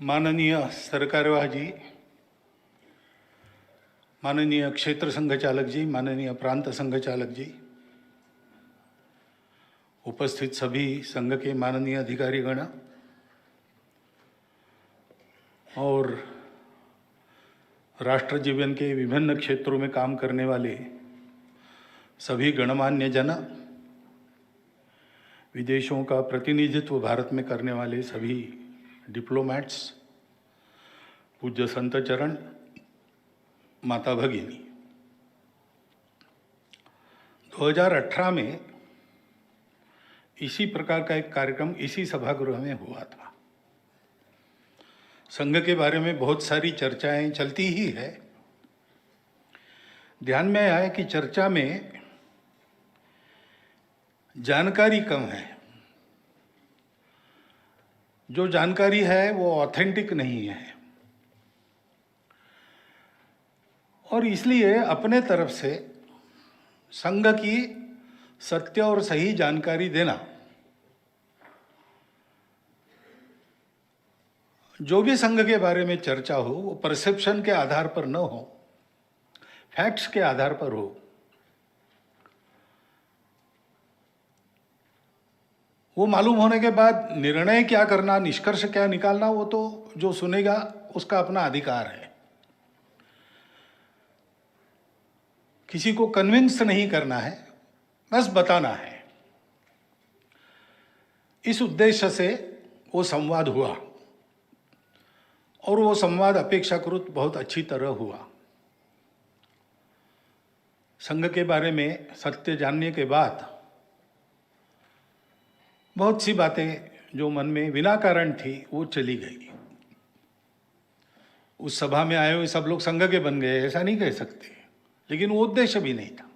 माननीय सरकारवाह जी, माननीय क्षेत्र संघ चालक जी, माननीय प्रांत संघ चालक जी, उपस्थित सभी संघ के माननीय अधिकारीगण और राष्ट्र जीवन के विभिन्न क्षेत्रों में काम करने वाले सभी गणमान्य जन, विदेशों का प्रतिनिधित्व भारत में करने वाले सभी डिप्लोमैट्स, पूज्य संत चरण, माता भगिनी, 2018 में इसी प्रकार का एक कार्यक्रम इसी सभागृह में हुआ था। संघ के बारे में बहुत सारी चर्चाएं चलती ही है। ध्यान में आया कि चर्चा में जानकारी कम है। जो जानकारी है वो ऑथेंटिक नहीं है और इसलिए अपने तरफ से संघ की सत्य और सही जानकारी देना, जो भी संघ के बारे में चर्चा हो वो परसेप्शन के आधार पर न हो, फैक्ट्स के आधार पर हो। वो मालूम होने के बाद निर्णय क्या करना, निष्कर्ष क्या निकालना, वो तो जो सुनेगा उसका अपना अधिकार है। किसी को कन्विंस नहीं करना है, बस बताना है। इस उद्देश्य से वो संवाद हुआ और वो संवाद अपेक्षाकृत बहुत अच्छी तरह हुआ। संघ के बारे में सत्य जानने के बाद बहुत सी बातें जो मन में बिना कारण थी वो चली गई। उस सभा में आए हुए सब लोग संघ के बन गए ऐसा नहीं कह सकते, लेकिन वो उद्देश्य भी नहीं था।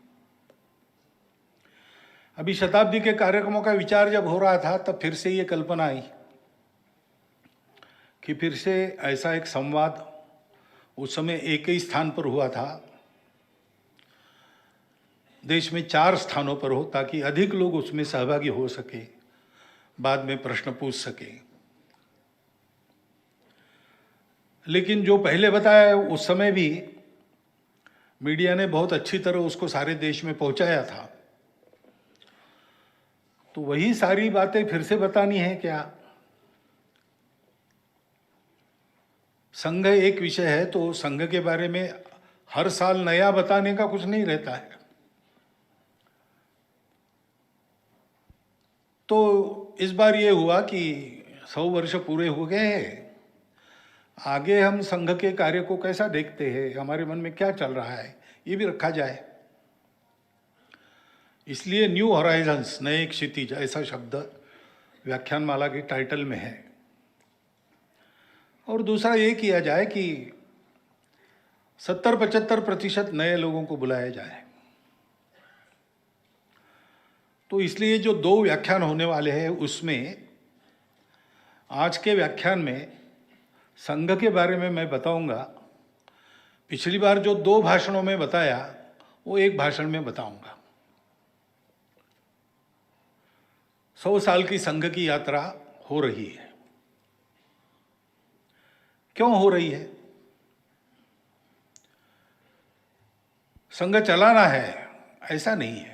अभी शताब्दी के कार्यक्रमों का विचार जब हो रहा था तब फिर से ये कल्पना आई कि फिर से ऐसा एक संवाद, उस समय एक ही स्थान पर हुआ था, देश में 4 स्थानों पर हो ताकि अधिक लोग उसमें सहभागी हो सके, बाद में प्रश्न पूछ सके। लेकिन जो पहले बताया उस समय भी मीडिया ने बहुत अच्छी तरह उसको सारे देश में पहुंचाया था, तो वही सारी बातें फिर से बतानी है क्या? संघ एक विषय है तो संघ के बारे में हर साल नया बताने का कुछ नहीं रहता है। तो इस बार ये हुआ कि 100 वर्ष पूरे हो गए हैं, आगे हम संघ के कार्य को कैसा देखते हैं, हमारे मन में क्या चल रहा है, ये भी रखा जाए। इसलिए न्यू हॉराइजन्स, नए क्षितिज, ऐसा शब्द व्याख्यानमाला के टाइटल में है। और दूसरा ये किया जाए कि 70-75% नए लोगों को बुलाया जाए। तो इसलिए जो 2 व्याख्यान होने वाले हैं उसमें आज के व्याख्यान में संघ के बारे में मैं बताऊंगा। पिछली बार जो 2 भाषणों में बताया वो एक भाषण में बताऊंगा। 100 साल की संघ की यात्रा हो रही है। क्यों हो रही है? संघ चलाना है ऐसा नहीं है।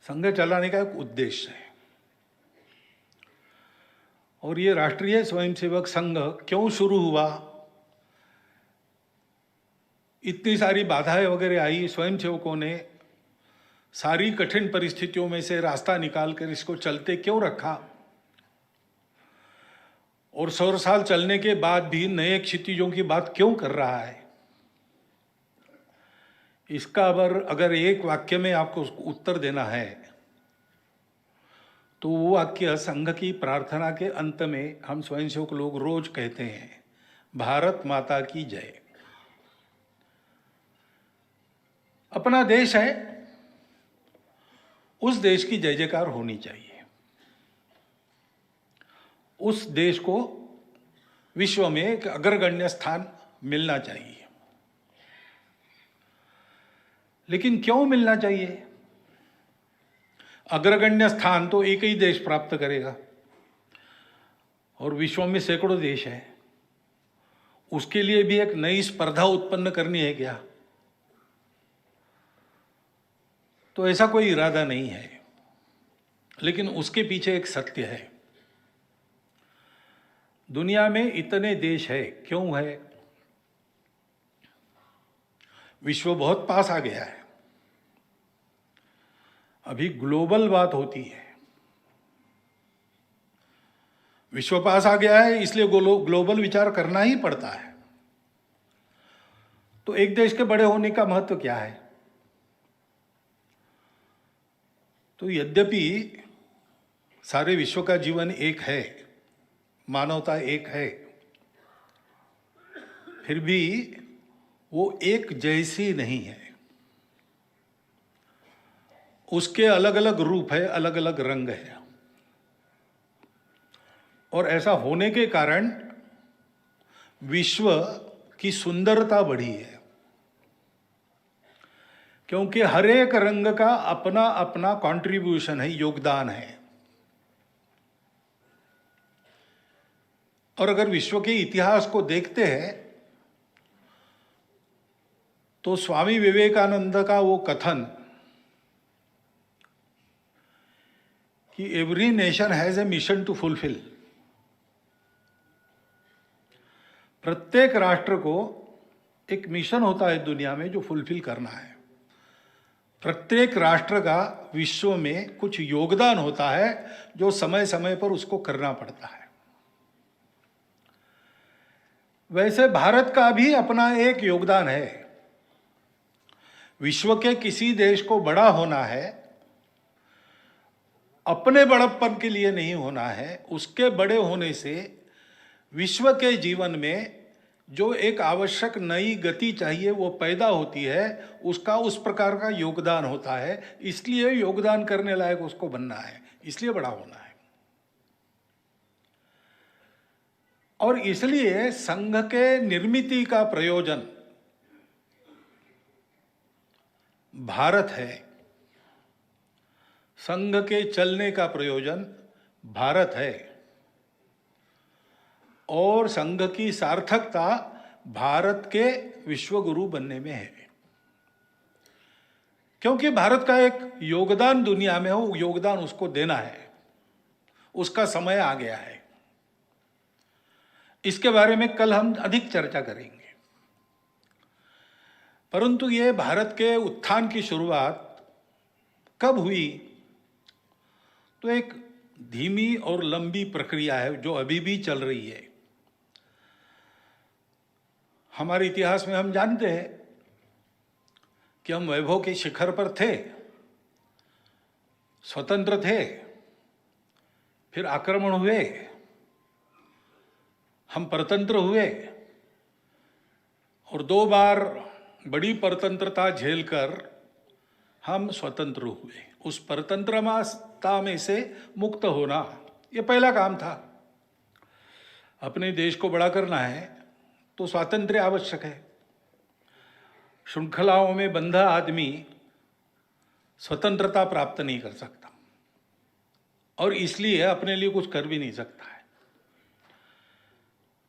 संघ चलाने का एक उद्देश्य है। और ये राष्ट्रीय स्वयंसेवक संघ क्यों शुरू हुआ, इतनी सारी बाधाएं वगैरह आई, स्वयंसेवकों ने सारी कठिन परिस्थितियों में से रास्ता निकालकर इसको चलते क्यों रखा, और 100 साल चलने के बाद भी नए क्षितिजों की बात क्यों कर रहा है, इसका अगर एक वाक्य में आपको उत्तर देना है तो वो वाक्य संघ की प्रार्थना के अंत में हम स्वयंसेवक लोग रोज कहते हैं, भारत माता की जय। अपना देश है, उस देश की जय जयकार होनी चाहिए। उस देश को विश्व में एक अग्रगण्य स्थान मिलना चाहिए। लेकिन क्यों मिलना चाहिए? अग्रगण्य स्थान तो एक ही देश प्राप्त करेगा और विश्व में सैकड़ों देश हैं, उसके लिए भी एक नई स्पर्धा उत्पन्न करनी है क्या? तो ऐसा कोई इरादा नहीं है, लेकिन उसके पीछे एक सत्य है। दुनिया में इतने देश है, क्यों है? विश्व बहुत पास आ गया है। अभी ग्लोबल बात होती है। विश्व पास आ गया है, इसलिए ग्लोबल विचार करना ही पड़ता है। तो एक देश के बड़े होने का महत्व क्या है? तो यद्यपि सारे विश्व का जीवन एक है, मानवता एक है, फिर भी वो एक जैसी नहीं है। उसके अलग अलग रूप है, अलग अलग रंग है। और ऐसा होने के कारण विश्व की सुंदरता बढ़ी है, क्योंकि हर एक रंग का अपना अपना कंट्रीब्यूशन है, योगदान है। और अगर विश्व के इतिहास को देखते हैं तो स्वामी विवेकानंद का वो कथन कि every nation has a mission to fulfil, प्रत्येक राष्ट्र को एक मिशन होता है दुनिया में जो फुलफिल करना है। प्रत्येक राष्ट्र का विश्व में कुछ योगदान होता है जो समय समय पर उसको करना पड़ता है। वैसे भारत का भी अपना एक योगदान है। विश्व के किसी देश को बड़ा होना है, अपने बड़प्पन के लिए नहीं होना है, उसके बड़े होने से विश्व के जीवन में जो एक आवश्यक नई गति चाहिए वो पैदा होती है, उसका उस प्रकार का योगदान होता है। इसलिए योगदान करने लायक उसको बनना है, इसलिए बड़ा होना है। और इसलिए संघ के निर्मिति का प्रयोजन भारत है, संघ के चलने का प्रयोजन भारत है, और संघ की सार्थकता भारत के विश्व गुरु बनने में है। क्योंकि भारत का एक योगदान दुनिया में हो, योगदान उसको देना है, उसका समय आ गया है। इसके बारे में कल हम अधिक चर्चा करेंगे। परंतु ये भारत के उत्थान की शुरुआत कब हुई? तो एक धीमी और लंबी प्रक्रिया है जो अभी भी चल रही है। हमारे इतिहास में हम जानते हैं कि हम वैभव के शिखर पर थे, स्वतंत्र थे, फिर आक्रमण हुए, हम परतंत्र हुए, और 2 बार बड़ी परतंत्रता झेलकर हम स्वतंत्र हुए। उस परतंत्रता में से मुक्त होना ये पहला काम था। अपने देश को बड़ा करना है तो स्वातंत्र्य आवश्यक है। श्रृंखलाओं में बंधा आदमी स्वतंत्रता प्राप्त नहीं कर सकता, और इसलिए अपने लिए कुछ कर भी नहीं सकता है।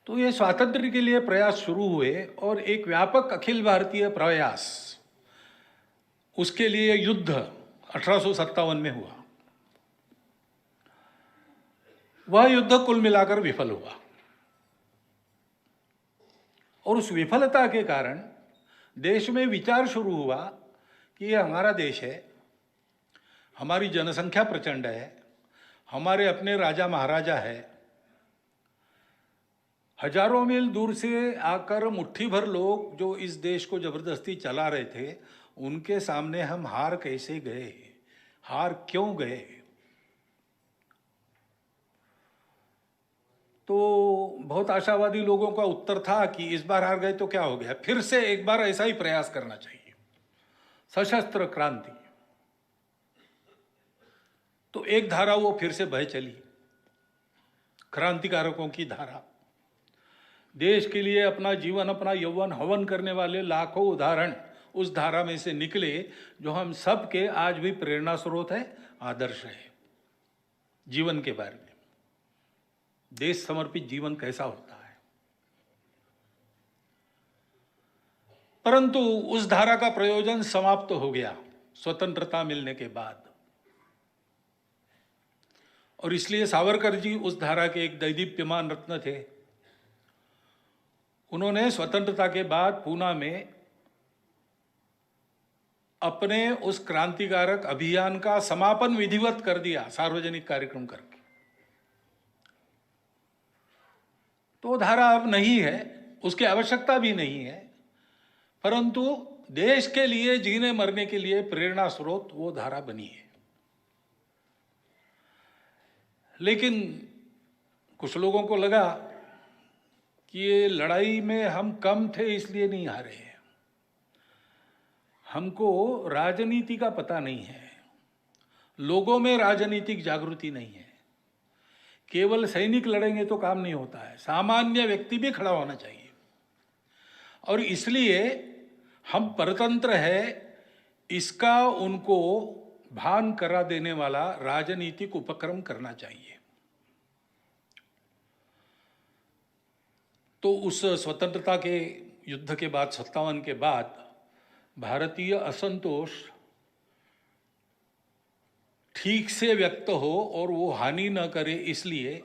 तो ये स्वातंत्र्य के लिए प्रयास शुरू हुए, और एक व्यापक अखिल भारतीय प्रयास, उसके लिए युद्ध 1857 में हुआ। वह युद्ध कुल मिलाकर विफल हुआ, और उस विफलता के कारण देश में विचार शुरू हुआ कि ये हमारा देश है, हमारी जनसंख्या प्रचंड है, हमारे अपने राजा महाराजा है, हजारों मील दूर से आकर मुट्ठी भर लोग जो इस देश को जबरदस्ती चला रहे थे, उनके सामने हम हार कैसे गए, हार क्यों गए? तो बहुत आशावादी लोगों का उत्तर था कि इस बार हार गए तो क्या हो गया, फिर से एक बार ऐसा ही प्रयास करना चाहिए, सशस्त्र क्रांति। तो एक धारा वो फिर से बह चली, क्रांतिकारकों की धारा। देश के लिए अपना जीवन, अपना यौवन हवन करने वाले लाखों उदाहरण उस धारा में से निकले, जो हम सब के आज भी प्रेरणा स्रोत है, आदर्श है जीवन के बारे में। देश समर्पित जीवन कैसा होता है। परंतु उस धारा का प्रयोजन समाप्त हो गया स्वतंत्रता मिलने के बाद, और इसलिए सावरकर जी उस धारा के एक दैदीप्यमान रत्न थे। उन्होंने स्वतंत्रता के बाद पूना में अपने उस क्रांतिकारक अभियान का समापन विधिवत कर दिया, सार्वजनिक कार्यक्रम करके। तो धारा अब नहीं है, उसकी आवश्यकता भी नहीं है, परंतु देश के लिए जीने मरने के लिए प्रेरणा स्रोत वो धारा बनी है। लेकिन कुछ लोगों को लगा कि ये लड़ाई में हम कम थे इसलिए नहीं हारे हैं, हमको राजनीति का पता नहीं है, लोगों में राजनीतिक जागृति नहीं है, केवल सैनिक लड़ेंगे तो काम नहीं होता है, सामान्य व्यक्ति भी खड़ा होना चाहिए, और इसलिए हम परतंत्र है इसका उनको भान करा देने वाला राजनीतिक उपक्रम करना चाहिए। तो उस स्वतंत्रता के युद्ध के बाद 57 के बाद भारतीय असंतोष ठीक से व्यक्त हो और वो हानि न करे, इसलिए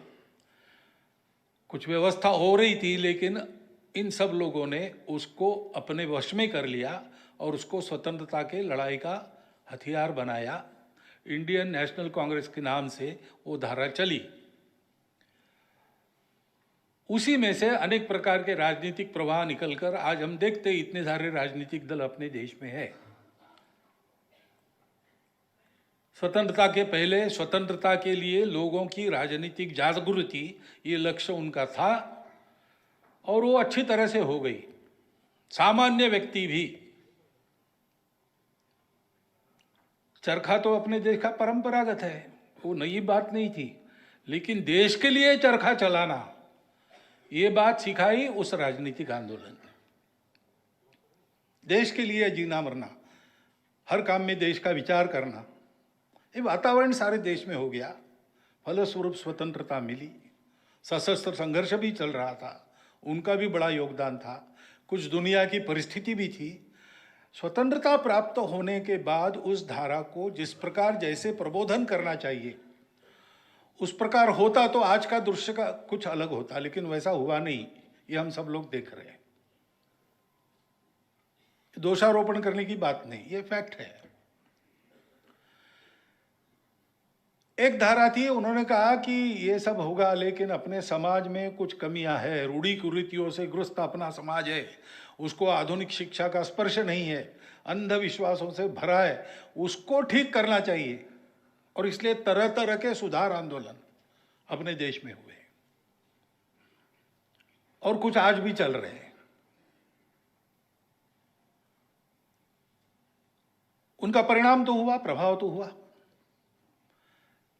कुछ व्यवस्था हो रही थी, लेकिन इन सब लोगों ने उसको अपने वश में कर लिया और उसको स्वतंत्रता के लड़ाई का हथियार बनाया। इंडियन नेशनल कांग्रेस के नाम से वो धारा चली। उसी में से अनेक प्रकार के राजनीतिक प्रवाह निकलकर आज हम देखते हैं इतने सारे राजनीतिक दल अपने देश में है। स्वतंत्रता के पहले स्वतंत्रता के लिए लोगों की राजनीतिक जागृति, ये लक्ष्य उनका था और वो अच्छी तरह से हो गई। सामान्य व्यक्ति भी, चरखा तो अपने देश का परंपरागत है, वो नई बात नहीं थी, लेकिन देश के लिए चरखा चलाना ये बात सिखाई उस राजनीतिक आंदोलन ने। देश के लिए जीना मरना, हर काम में देश का विचार करना, ये वातावरण सारे देश में हो गया। फलस्वरूप स्वतंत्रता मिली। सशस्त्र संघर्ष भी चल रहा था, उनका भी बड़ा योगदान था। कुछ दुनिया की परिस्थिति भी थी। स्वतंत्रता प्राप्त होने के बाद उस धारा को जिस प्रकार जैसे प्रबोधन करना चाहिए उस प्रकार होता तो आज का दृश्य का कुछ अलग होता, लेकिन वैसा हुआ नहीं, ये हम सब लोग देख रहे हैं। दोषारोपण करने की बात नहीं, ये फैक्ट है। एक धारा थी, उन्होंने कहा कि ये सब होगा लेकिन अपने समाज में कुछ कमियां हैं, रूढ़ी कुरीतियों से ग्रस्त अपना समाज है, उसको आधुनिक शिक्षा का स्पर्श नहीं है, अंधविश्वासों से भरा है, उसको ठीक करना चाहिए। और इसलिए तरह तरह के सुधार आंदोलन अपने देश में हुए और कुछ आज भी चल रहे हैं। उनका परिणाम तो हुआ, प्रभाव तो हुआ,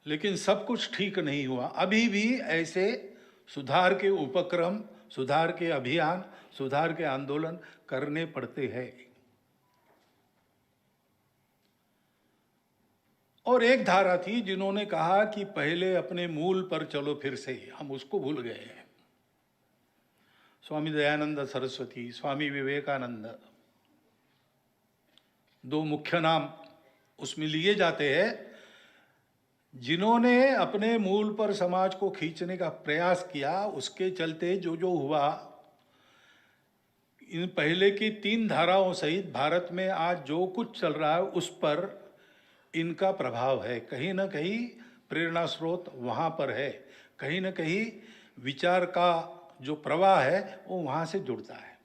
लेकिन सब कुछ ठीक नहीं हुआ। अभी भी ऐसे सुधार के उपक्रम, सुधार के अभियान, सुधार के आंदोलन करने पड़ते हैं। और एक धारा थी जिन्होंने कहा कि पहले अपने मूल पर चलो फिर से, हम उसको भूल गए हैं। स्वामी दयानंद सरस्वती, स्वामी विवेकानंद, दो मुख्य नाम उसमें लिए जाते हैं, जिन्होंने अपने मूल पर समाज को खींचने का प्रयास किया। उसके चलते जो जो हुआ, इन पहले की 3 धाराओं सहित भारत में आज जो कुछ चल रहा है उस पर इनका प्रभाव है। कहीं ना कहीं प्रेरणा स्रोत वहाँ पर है, कहीं ना कहीं विचार का जो प्रवाह है वो वहाँ से जुड़ता है।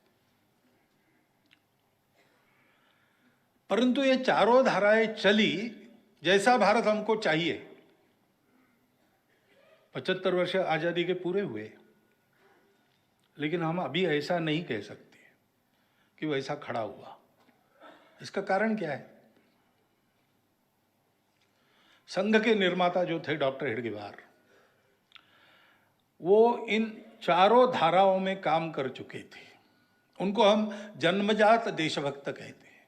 परंतु ये चारों धाराएं चली जैसा भारत हमको चाहिए। 75 वर्ष आज़ादी के पूरे हुए, लेकिन हम अभी ऐसा नहीं कह सकते कि वैसा खड़ा हुआ। इसका कारण क्या है? संघ के निर्माता जो थे डॉक्टर हेडगेवार, वो इन चारों धाराओं में काम कर चुके थे। उनको हम जन्मजात देशभक्त कहते हैं,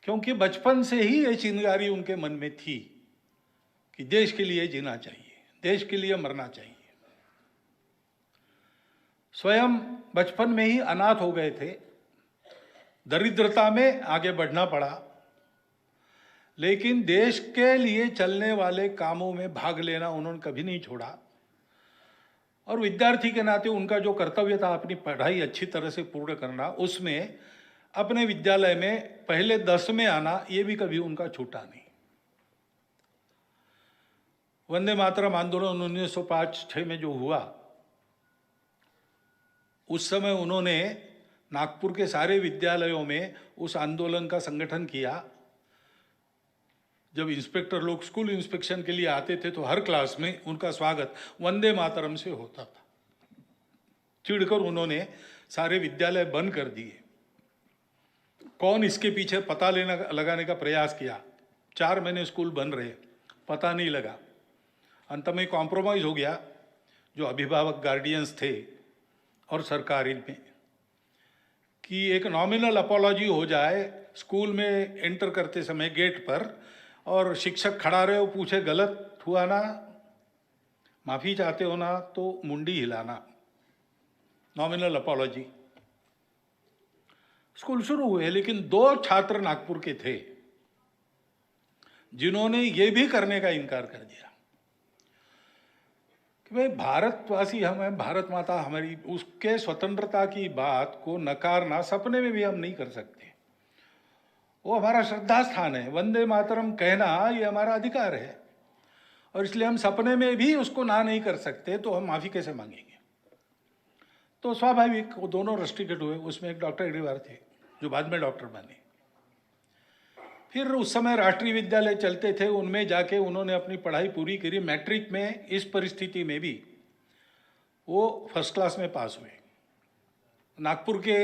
क्योंकि बचपन से ही ये चिंगारी उनके मन में थी कि देश के लिए जीना चाहिए, देश के लिए मरना चाहिए। स्वयं बचपन में ही अनाथ हो गए थे, दरिद्रता में आगे बढ़ना पड़ा, लेकिन देश के लिए चलने वाले कामों में भाग लेना उन्होंने कभी नहीं छोड़ा। और विद्यार्थी के नाते उनका जो कर्तव्य था अपनी पढ़ाई अच्छी तरह से पूर्ण करना, उसमें अपने विद्यालय में पहले 10 में आना, ये भी कभी उनका छूटा नहीं। वंदे मातरम आंदोलन 1905-6 में जो हुआ, उस समय उन्होंने नागपुर के सारे विद्यालयों में उस आंदोलन का संगठन किया। जब इंस्पेक्टर लोग स्कूल इंस्पेक्शन के लिए आते थे तो हर क्लास में उनका स्वागत वंदे मातरम से होता था। चिढ़कर उन्होंने सारे विद्यालय बंद कर दिए। कौन इसके पीछे पता लगाने का प्रयास किया। 4 महीने स्कूल बंद रहे, पता नहीं लगा। अंत में कॉम्प्रोमाइज हो गया, जो अभिभावक गार्डियंस थे और सरकार इनमें, कि एक नॉमिनल अपॉलॉजी हो जाए स्कूल में एंटर करते समय गेट पर, और शिक्षक खड़ा रहे, वो पूछे गलत हुआ ना, माफ़ी चाहते हो ना, तो मुंडी हिलाना, नॉमिनल अपॉलॉजी। स्कूल शुरू हुए, लेकिन 2 छात्र नागपुर के थे जिन्होंने ये भी करने का इनकार कर दिया कि भाई भारतवासी हम हैं, भारत माता हमारी, उसके स्वतंत्रता की बात को नकारना सपने में भी हम नहीं कर सकते। वो हमारा श्रद्धा स्थान है, वंदे मातरम कहना ये हमारा अधिकार है, और इसलिए हम सपने में भी उसको ना नहीं कर सकते, तो हम माफ़ी कैसे मांगेंगे। तो स्वाभाविक वो दोनों रस्टिकेट हुए। उसमें एक डॉक्टर अग्रवाल थे जो बाद में डॉक्टर बने। फिर उस समय राष्ट्रीय विद्यालय चलते थे, उनमें जाके उन्होंने अपनी पढ़ाई पूरी करी। मैट्रिक में इस परिस्थिति में भी वो फर्स्ट क्लास में पास हुए। नागपुर के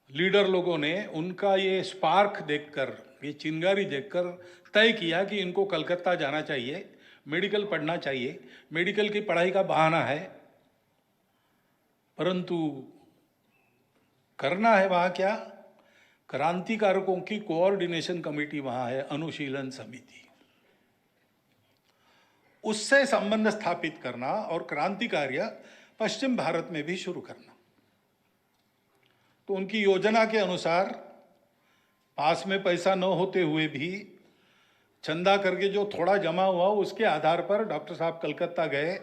लीडर लोगों ने उनका ये स्पार्क देखकर, ये चिंगारी देखकर तय किया कि इनको कलकत्ता जाना चाहिए, मेडिकल पढ़ना चाहिए। मेडिकल की पढ़ाई का बहाना है, परंतु करना है वहाँ क्या, क्रांतिकारकों की कोऑर्डिनेशन कमेटी वहाँ है, अनुशीलन समिति, उससे संबंध स्थापित करना और क्रांति कार्य पश्चिम भारत में भी शुरू करना। तो उनकी योजना के अनुसार पास में पैसा न होते हुए भी चंदा करके जो थोड़ा जमा हुआ, उसके आधार पर डॉक्टर साहब कलकत्ता गए।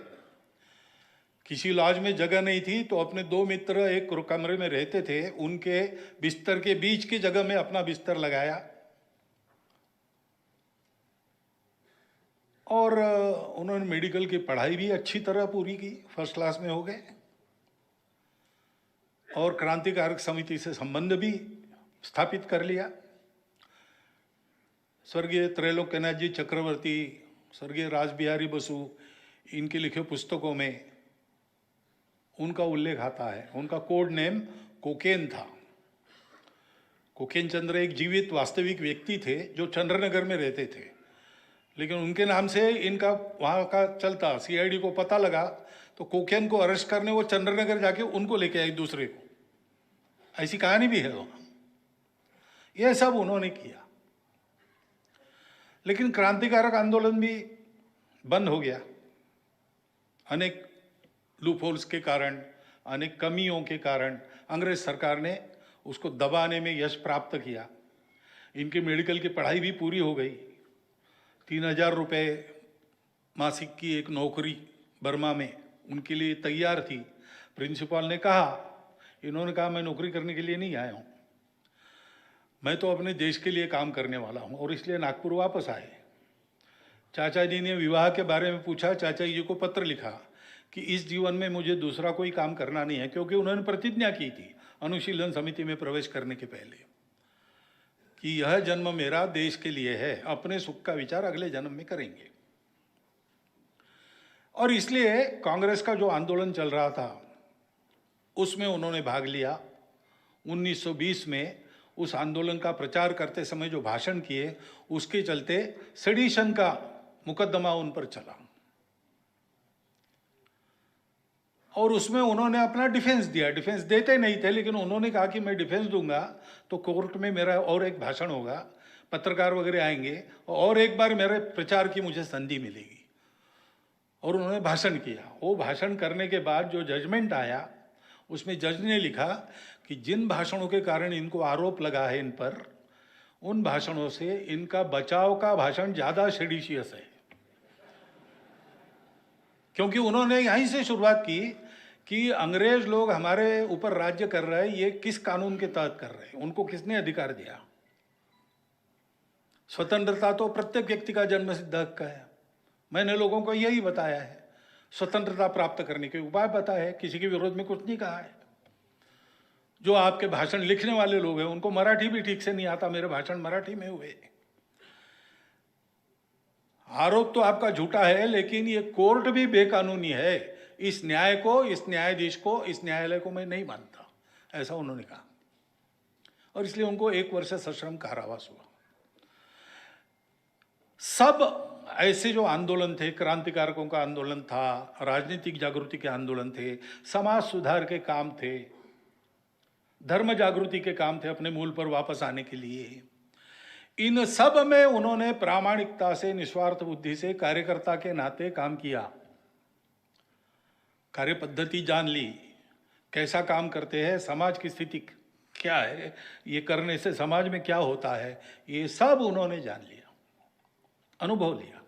किसी लॉज में जगह नहीं थी, तो अपने 2 मित्र एक कमरे में रहते थे, उनके बिस्तर के बीच की जगह में अपना बिस्तर लगाया और उन्होंने मेडिकल की पढ़ाई भी अच्छी तरह पूरी की, फर्स्ट क्लास में हो गए, और क्रांतिकारक समिति से संबंध भी स्थापित कर लिया। स्वर्गीय त्रैलोक्यनाथ जी चक्रवर्ती, स्वर्गीय रासबिहारी बसु, इनके लिखे पुस्तकों में उनका उल्लेख आता है। उनका कोड नेम कोकेन था। कोकेन चंद्र एक जीवित वास्तविक व्यक्ति थे जो चंद्रनगर में रहते थे, लेकिन उनके नाम से इनका वहाँ का चलता। सीआईडी को पता लगा तो कोकेन को अरेस्ट करने वो चंद्रनगर जाके उनको लेके आई, दूसरे को। ऐसी कहानी भी है वहाँ। ये सब उन्होंने किया, लेकिन क्रांतिकारक आंदोलन भी बंद हो गया। अनेक लूपहोल्स के कारण, अनेक कमियों के कारण अंग्रेज सरकार ने उसको दबाने में यश प्राप्त किया। इनकी मेडिकल की पढ़ाई भी पूरी हो गई। 3000 रुपये मासिक की एक नौकरी बर्मा में उनके लिए तैयार थी। प्रिंसिपल ने कहा, इन्होंने कहा मैं नौकरी करने के लिए नहीं आया हूँ, मैं तो अपने देश के लिए काम करने वाला हूँ, और इसलिए नागपुर वापस आए। चाचा जी ने विवाह के बारे में पूछा, चाचा जी को पत्र लिखा कि इस जीवन में मुझे दूसरा कोई काम करना नहीं है, क्योंकि उन्होंने प्रतिज्ञा की थी अनुशीलन समिति में प्रवेश करने के पहले कि यह जन्म मेरा देश के लिए है, अपने सुख का विचार अगले जन्म में करेंगे। और इसलिए कांग्रेस का जो आंदोलन चल रहा था उसमें उन्होंने भाग लिया। 1920 में उस आंदोलन का प्रचार करते समय जो भाषण किए, उसके चलते सेडिशन का मुकदमा उन पर चला, और उसमें उन्होंने अपना डिफेंस दिया। डिफेंस देते नहीं थे, लेकिन उन्होंने कहा कि मैं डिफेंस दूंगा तो कोर्ट में मेरा और एक भाषण होगा, पत्रकार वगैरह आएंगे, और एक बार मेरे प्रचार की मुझे संधि मिलेगी। और उन्होंने भाषण किया। वो भाषण करने के बाद जो जजमेंट आया उसमें जज ने लिखा कि जिन भाषणों के कारण इनको आरोप लगा है इन पर, उन भाषणों से इनका बचाव का भाषण ज़्यादा सेडिशियस है, क्योंकि उन्होंने यहीं से शुरुआत की कि अंग्रेज लोग हमारे ऊपर राज्य कर रहे हैं, ये किस कानून के तहत कर रहे हैं, उनको किसने अधिकार दिया। स्वतंत्रता तो प्रत्येक व्यक्ति का जन्मसिद्ध हक है। मैंने लोगों को यही बताया है, स्वतंत्रता प्राप्त करने के उपाय बताए हैं, किसी के विरोध में कुछ नहीं कहा है। जो आपके भाषण लिखने वाले लोग हैं उनको मराठी भी ठीक से नहीं आता, मेरे भाषण मराठी में हुए। आरोप तो आपका झूठा है, लेकिन ये कोर्ट भी बेकानूनी है। इस न्याय को, इस न्यायाधीश को, इस न्यायालय को मैं नहीं मानता, ऐसा उन्होंने कहा। और इसलिए उनको 1 वर्ष सश्रम कारावास हुआ। सब ऐसे जो आंदोलन थे, क्रांतिकारकों का आंदोलन था, राजनीतिक जागृति के आंदोलन थे, समाज सुधार के काम थे, धर्म जागृति के काम थे, अपने मूल पर वापस आने के लिए, इन सब में उन्होंने प्रामाणिकता से, निस्वार्थ बुद्धि से, कार्यकर्ता के नाते काम किया। कार्य पद्धति जान ली, कैसा काम करते हैं, समाज की स्थिति क्या है, ये करने से समाज में क्या होता है, ये सब उन्होंने जान लिया, अनुभव लिया।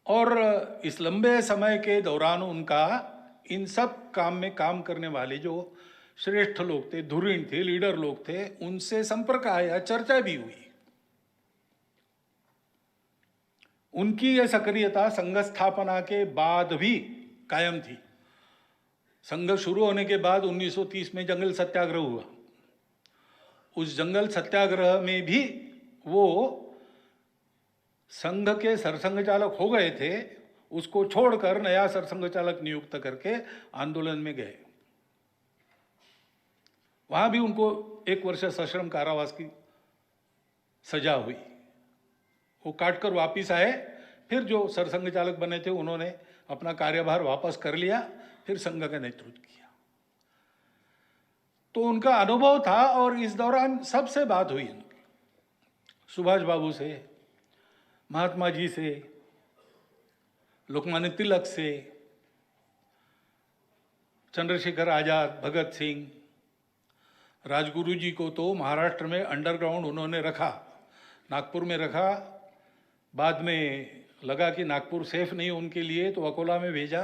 और इस लंबे समय के दौरान उनका इन सब काम में काम करने वाले जो श्रेष्ठ लोग थे, धुरीण थे, लीडर लोग थे, उनसे संपर्क आया, चर्चा भी हुई। उनकी यह सक्रियता संघ स्थापना के बाद भी कायम थी। संघ शुरू होने के बाद 1930 में जंगल सत्याग्रह हुआ। उस जंगल सत्याग्रह में भी वो संघ के सरसंघ चालक हो गए थे, उसको छोड़कर नया सरसंघ चालक नियुक्त करके आंदोलन में गए। वहां भी उनको 1 वर्ष सश्रम कारावास की सजा हुई। वो काटकर वापिस आए, फिर जो सरसंघ चालक बने थे उन्होंने अपना कार्यभार वापस कर लिया, फिर संघ का नेतृत्व किया। तो उनका अनुभव था। और इस दौरान सबसे बात हुई उनकी, सुभाष बाबू से, महात्मा जी से, लोकमान्य तिलक से, चंद्रशेखर आजाद, भगत सिंह, राजगुरु जी को तो महाराष्ट्र में अंडरग्राउंड उन्होंने रखा, नागपुर में रखा। बाद में लगा कि नागपुर सेफ नहीं उनके लिए, तो अकोला में भेजा।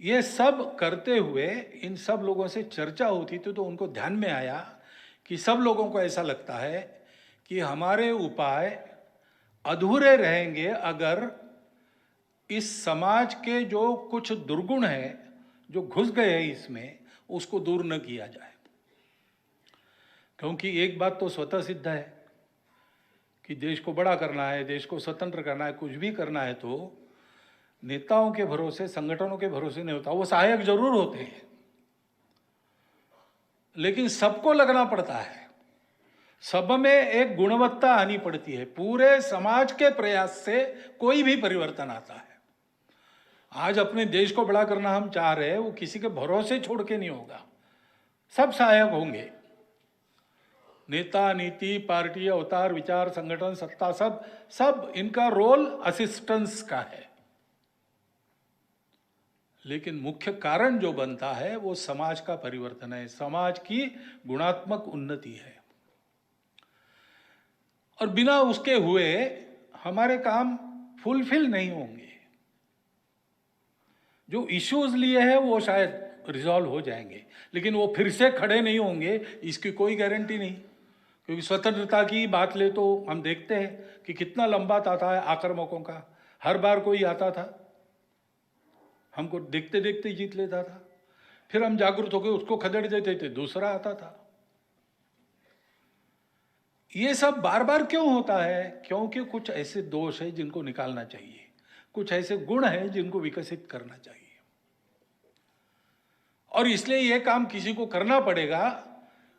ये सब करते हुए इन सब लोगों से चर्चा होती थी, तो उनको ध्यान में आया कि सब लोगों को ऐसा लगता है कि हमारे उपाय अधूरे रहेंगे अगर इस समाज के जो कुछ दुर्गुण हैं, जो घुस गए हैं इसमें, उसको दूर न किया जाए। क्योंकि एक बात तो स्वतः सिद्ध है कि देश को बड़ा करना है, देश को स्वतंत्र करना है, कुछ भी करना है, तो नेताओं के भरोसे, संगठनों के भरोसे नहीं होता। वो सहायक जरूर होते हैं, लेकिन सबको लगना पड़ता है, सब में एक गुणवत्ता आनी पड़ती है। पूरे समाज के प्रयास से कोई भी परिवर्तन आता है। आज अपने देश को बड़ा करना हम चाह रहे हैं, वो किसी के भरोसे छोड़ के नहीं होगा, सब सहायक होंगे। नेता, नीति, पार्टी, अवतार, विचार, संगठन, सत्ता, सब इनका रोल असिस्टेंस का है। लेकिन मुख्य कारण जो बनता है वो समाज का परिवर्तन है, समाज की गुणात्मक उन्नति है। और बिना उसके हुए हमारे काम फुलफिल नहीं होंगे। जो इश्यूज लिए हैं वो शायद रिजॉल्व हो जाएंगे, लेकिन वो फिर से खड़े नहीं होंगे, इसकी कोई गारंटी नहीं। क्योंकि स्वतंत्रता की बात ले तो हम देखते हैं कि कितना लंबा ताता है आक्रामकों का। हर बार कोई आता था, हमको देखते देखते जीत लेता था, फिर हम जागरूक होकर उसको खदेड़ देते थे, दूसरा आता था। ये सब बार बार क्यों होता है? क्योंकि कुछ ऐसे दोष है जिनको निकालना चाहिए, कुछ ऐसे गुण हैं जिनको विकसित करना चाहिए। और इसलिए यह काम किसी को करना पड़ेगा।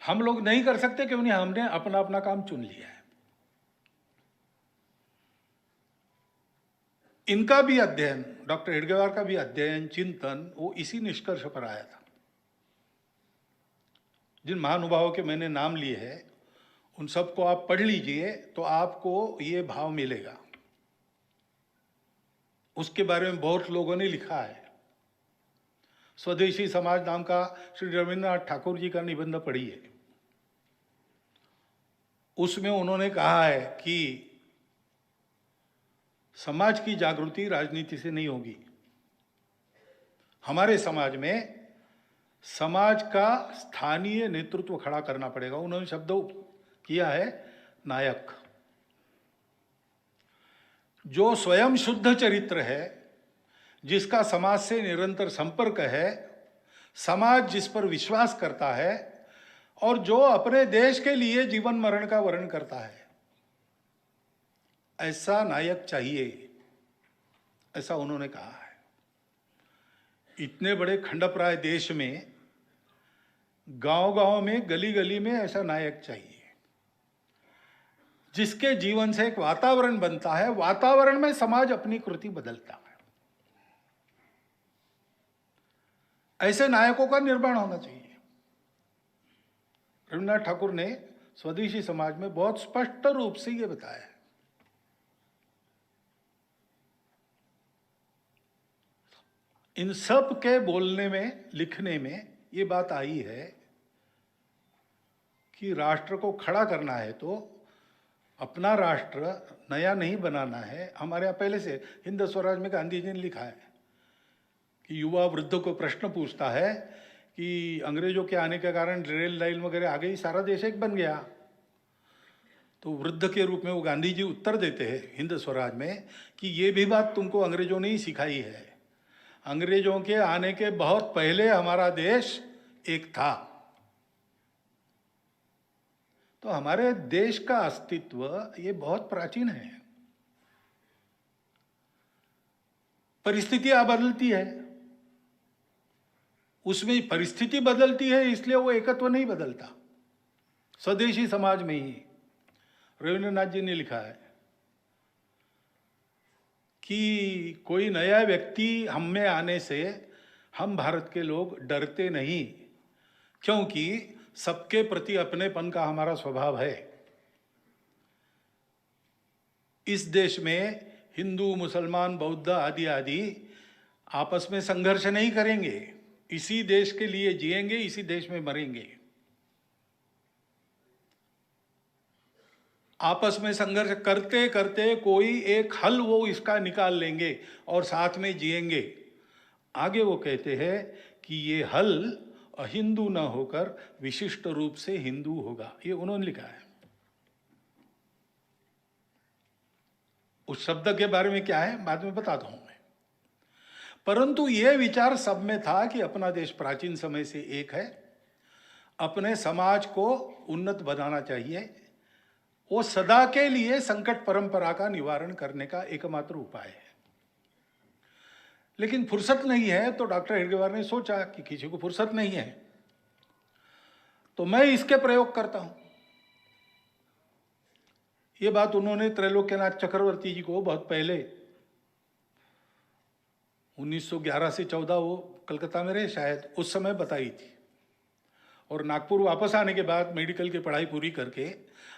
हम लोग नहीं कर सकते क्यों नहीं, हमने अपना अपना काम चुन लिया है। इनका भी अध्ययन, डॉक्टर हेडगेवार का भी अध्ययन, चिंतन, वो इसी निष्कर्ष पर आया था। जिन महानुभावों के मैंने नाम लिए हैं उन सबको आप पढ़ लीजिए तो आपको ये भाव मिलेगा। उसके बारे में बहुत लोगों ने लिखा है। स्वदेशी समाज नाम का श्री रविन्द्रनाथ ठाकुर जी का निबंध पढ़िए। उसमें उन्होंने कहा है कि समाज की जागृति राजनीति से नहीं होगी। हमारे समाज में समाज का स्थानीय नेतृत्व खड़ा करना पड़ेगा। उन्होंने शब्द किया है नायक। जो स्वयं शुद्ध चरित्र है, जिसका समाज से निरंतर संपर्क है, समाज जिस पर विश्वास करता है और जो अपने देश के लिए जीवन मरण का वर्ण करता है, ऐसा नायक चाहिए, ऐसा उन्होंने कहा है। इतने बड़े खंडप्राय देश में, गांव-गांव में, गली-गली में ऐसा नायक चाहिए, जिसके जीवन से एक वातावरण बनता है, वातावरण में समाज अपनी कृति बदलता है। ऐसे नायकों का निर्माण होना चाहिए। रविन्द्रनाथ ठाकुर ने स्वदेशी समाज में बहुत स्पष्ट रूप से यह बताया है। इन सब के बोलने में, लिखने में ये बात आई है कि राष्ट्र को खड़ा करना है तो अपना राष्ट्र नया नहीं बनाना है। हमारे यहाँ पहले से हिंद स्वराज में गांधी जी ने लिखा है कि युवा वृद्ध को प्रश्न पूछता है कि अंग्रेजों के आने के कारण रेल लाइन वगैरह आ गई, सारा देश एक बन गया। तो वृद्ध के रूप में वो गांधी जी उत्तर देते हैं हिंद स्वराज में कि ये भी बात तुमको अंग्रेजों ने ही सिखाई है। अंग्रेजों के आने के बहुत पहले हमारा देश एक था। तो हमारे देश का अस्तित्व ये बहुत प्राचीन है। परिस्थितियां बदलती है, उसमें परिस्थिति बदलती है, इसलिए वो एकत्व नहीं बदलता। स्वदेशी समाज में ही रविन्द्रनाथ जी ने लिखा है कि कोई नया व्यक्ति हम में आने से हम भारत के लोग डरते नहीं, क्योंकि सबके प्रति अपनेपन का हमारा स्वभाव है। इस देश में हिंदू, मुसलमान, बौद्ध आदि आदि आपस में संघर्ष नहीं करेंगे, इसी देश के लिए जिएंगे, इसी देश में मरेंगे। आपस में संघर्ष करते करते कोई एक हल वो इसका निकाल लेंगे और साथ में जिएंगे। आगे वो कहते हैं कि ये हल अहिंदू न होकर विशिष्ट रूप से हिंदू होगा। ये उन्होंने लिखा है। उस शब्द के बारे में क्या है बाद में बताता हूं मैं, परंतु यह विचार सब में था कि अपना देश प्राचीन समय से एक है, अपने समाज को उन्नत बनाना चाहिए। वो सदा के लिए संकट परंपरा का निवारण करने का एकमात्र उपाय है। लेकिन फुर्सत नहीं है, तो डॉक्टर हेडगेवार ने सोचा कि किसी को फुर्सत नहीं है तो मैं इसके प्रयोग करता हूं। ये बात उन्होंने त्रैलोक्यनाथ चक्रवर्ती जी को बहुत पहले 1911 से 14 वो कलकत्ता में रहे शायद, उस समय बताई थी। और नागपुर वापस आने के बाद मेडिकल की पढ़ाई पूरी करके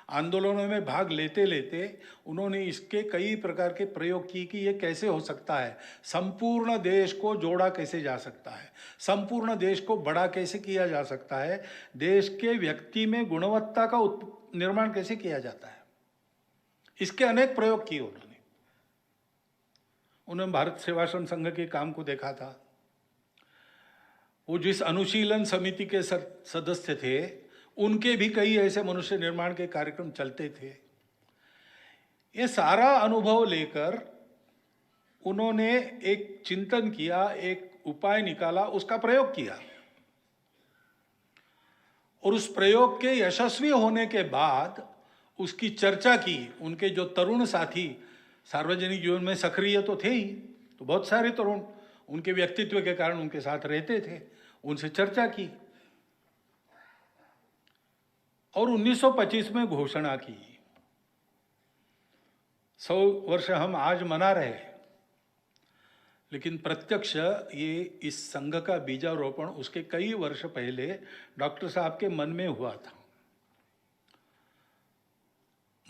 आंदोलनों में भाग लेते लेते उन्होंने इसके कई प्रकार के प्रयोग किए कि ये कैसे हो सकता है, संपूर्ण देश को जोड़ा कैसे जा सकता है, संपूर्ण देश को बड़ा कैसे किया जा सकता है, देश के व्यक्ति में गुणवत्ता का निर्माण कैसे किया जाता है। इसके अनेक प्रयोग किए उन्होंने भारत सेवाश्रम संघ के काम को देखा था। वो जिस अनुशीलन समिति के सदस्य थे, उनके भी कई ऐसे मनुष्य निर्माण के कार्यक्रम चलते थे। ये सारा अनुभव लेकर उन्होंने एक चिंतन किया, एक उपाय निकाला, उसका प्रयोग किया। और उस प्रयोग के यशस्वी होने के बाद उसकी चर्चा की। उनके जो तरुण साथी सार्वजनिक जीवन में सक्रिय तो थे ही, तो बहुत सारे तरुण उनके व्यक्तित्व के कारण उनके साथ रहते थे, उनसे चर्चा की और 1925 में घोषणा की। 100 वर्ष हम आज मना रहे, लेकिन प्रत्यक्ष ये इस संघ का बीजारोपण उसके कई वर्ष पहले डॉक्टर साहब के मन में हुआ था।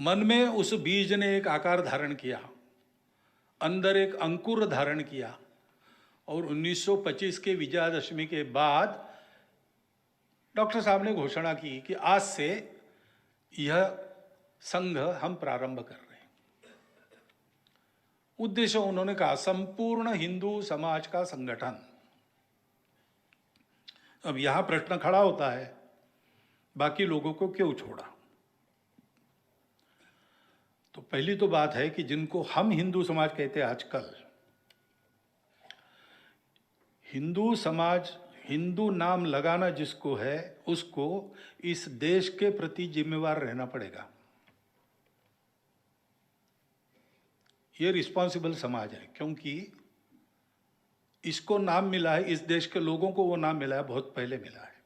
मन में उस बीज ने एक आकार धारण किया अंदर एक अंकुर धारण किया और 1925 के विजयादशमी के बाद डॉक्टर साहब ने घोषणा की कि आज से यह संघ हम प्रारंभ कर रहे हैं। उद्देश्य उन्होंने कहा संपूर्ण हिंदू समाज का संगठन। अब यहां प्रश्न खड़ा होता है, बाकी लोगों को क्यों छोड़ा? तो पहली तो बात है कि जिनको हम हिंदू समाज कहते हैं आजकल, हिंदू समाज, हिंदू नाम लगाना जिसको है उसको इस देश के प्रति जिम्मेवार रहना पड़ेगा। ये रिस्पॉन्सिबल समाज है, क्योंकि इसको नाम मिला है, इस देश के लोगों को वो नाम मिला है, बहुत पहले मिला है।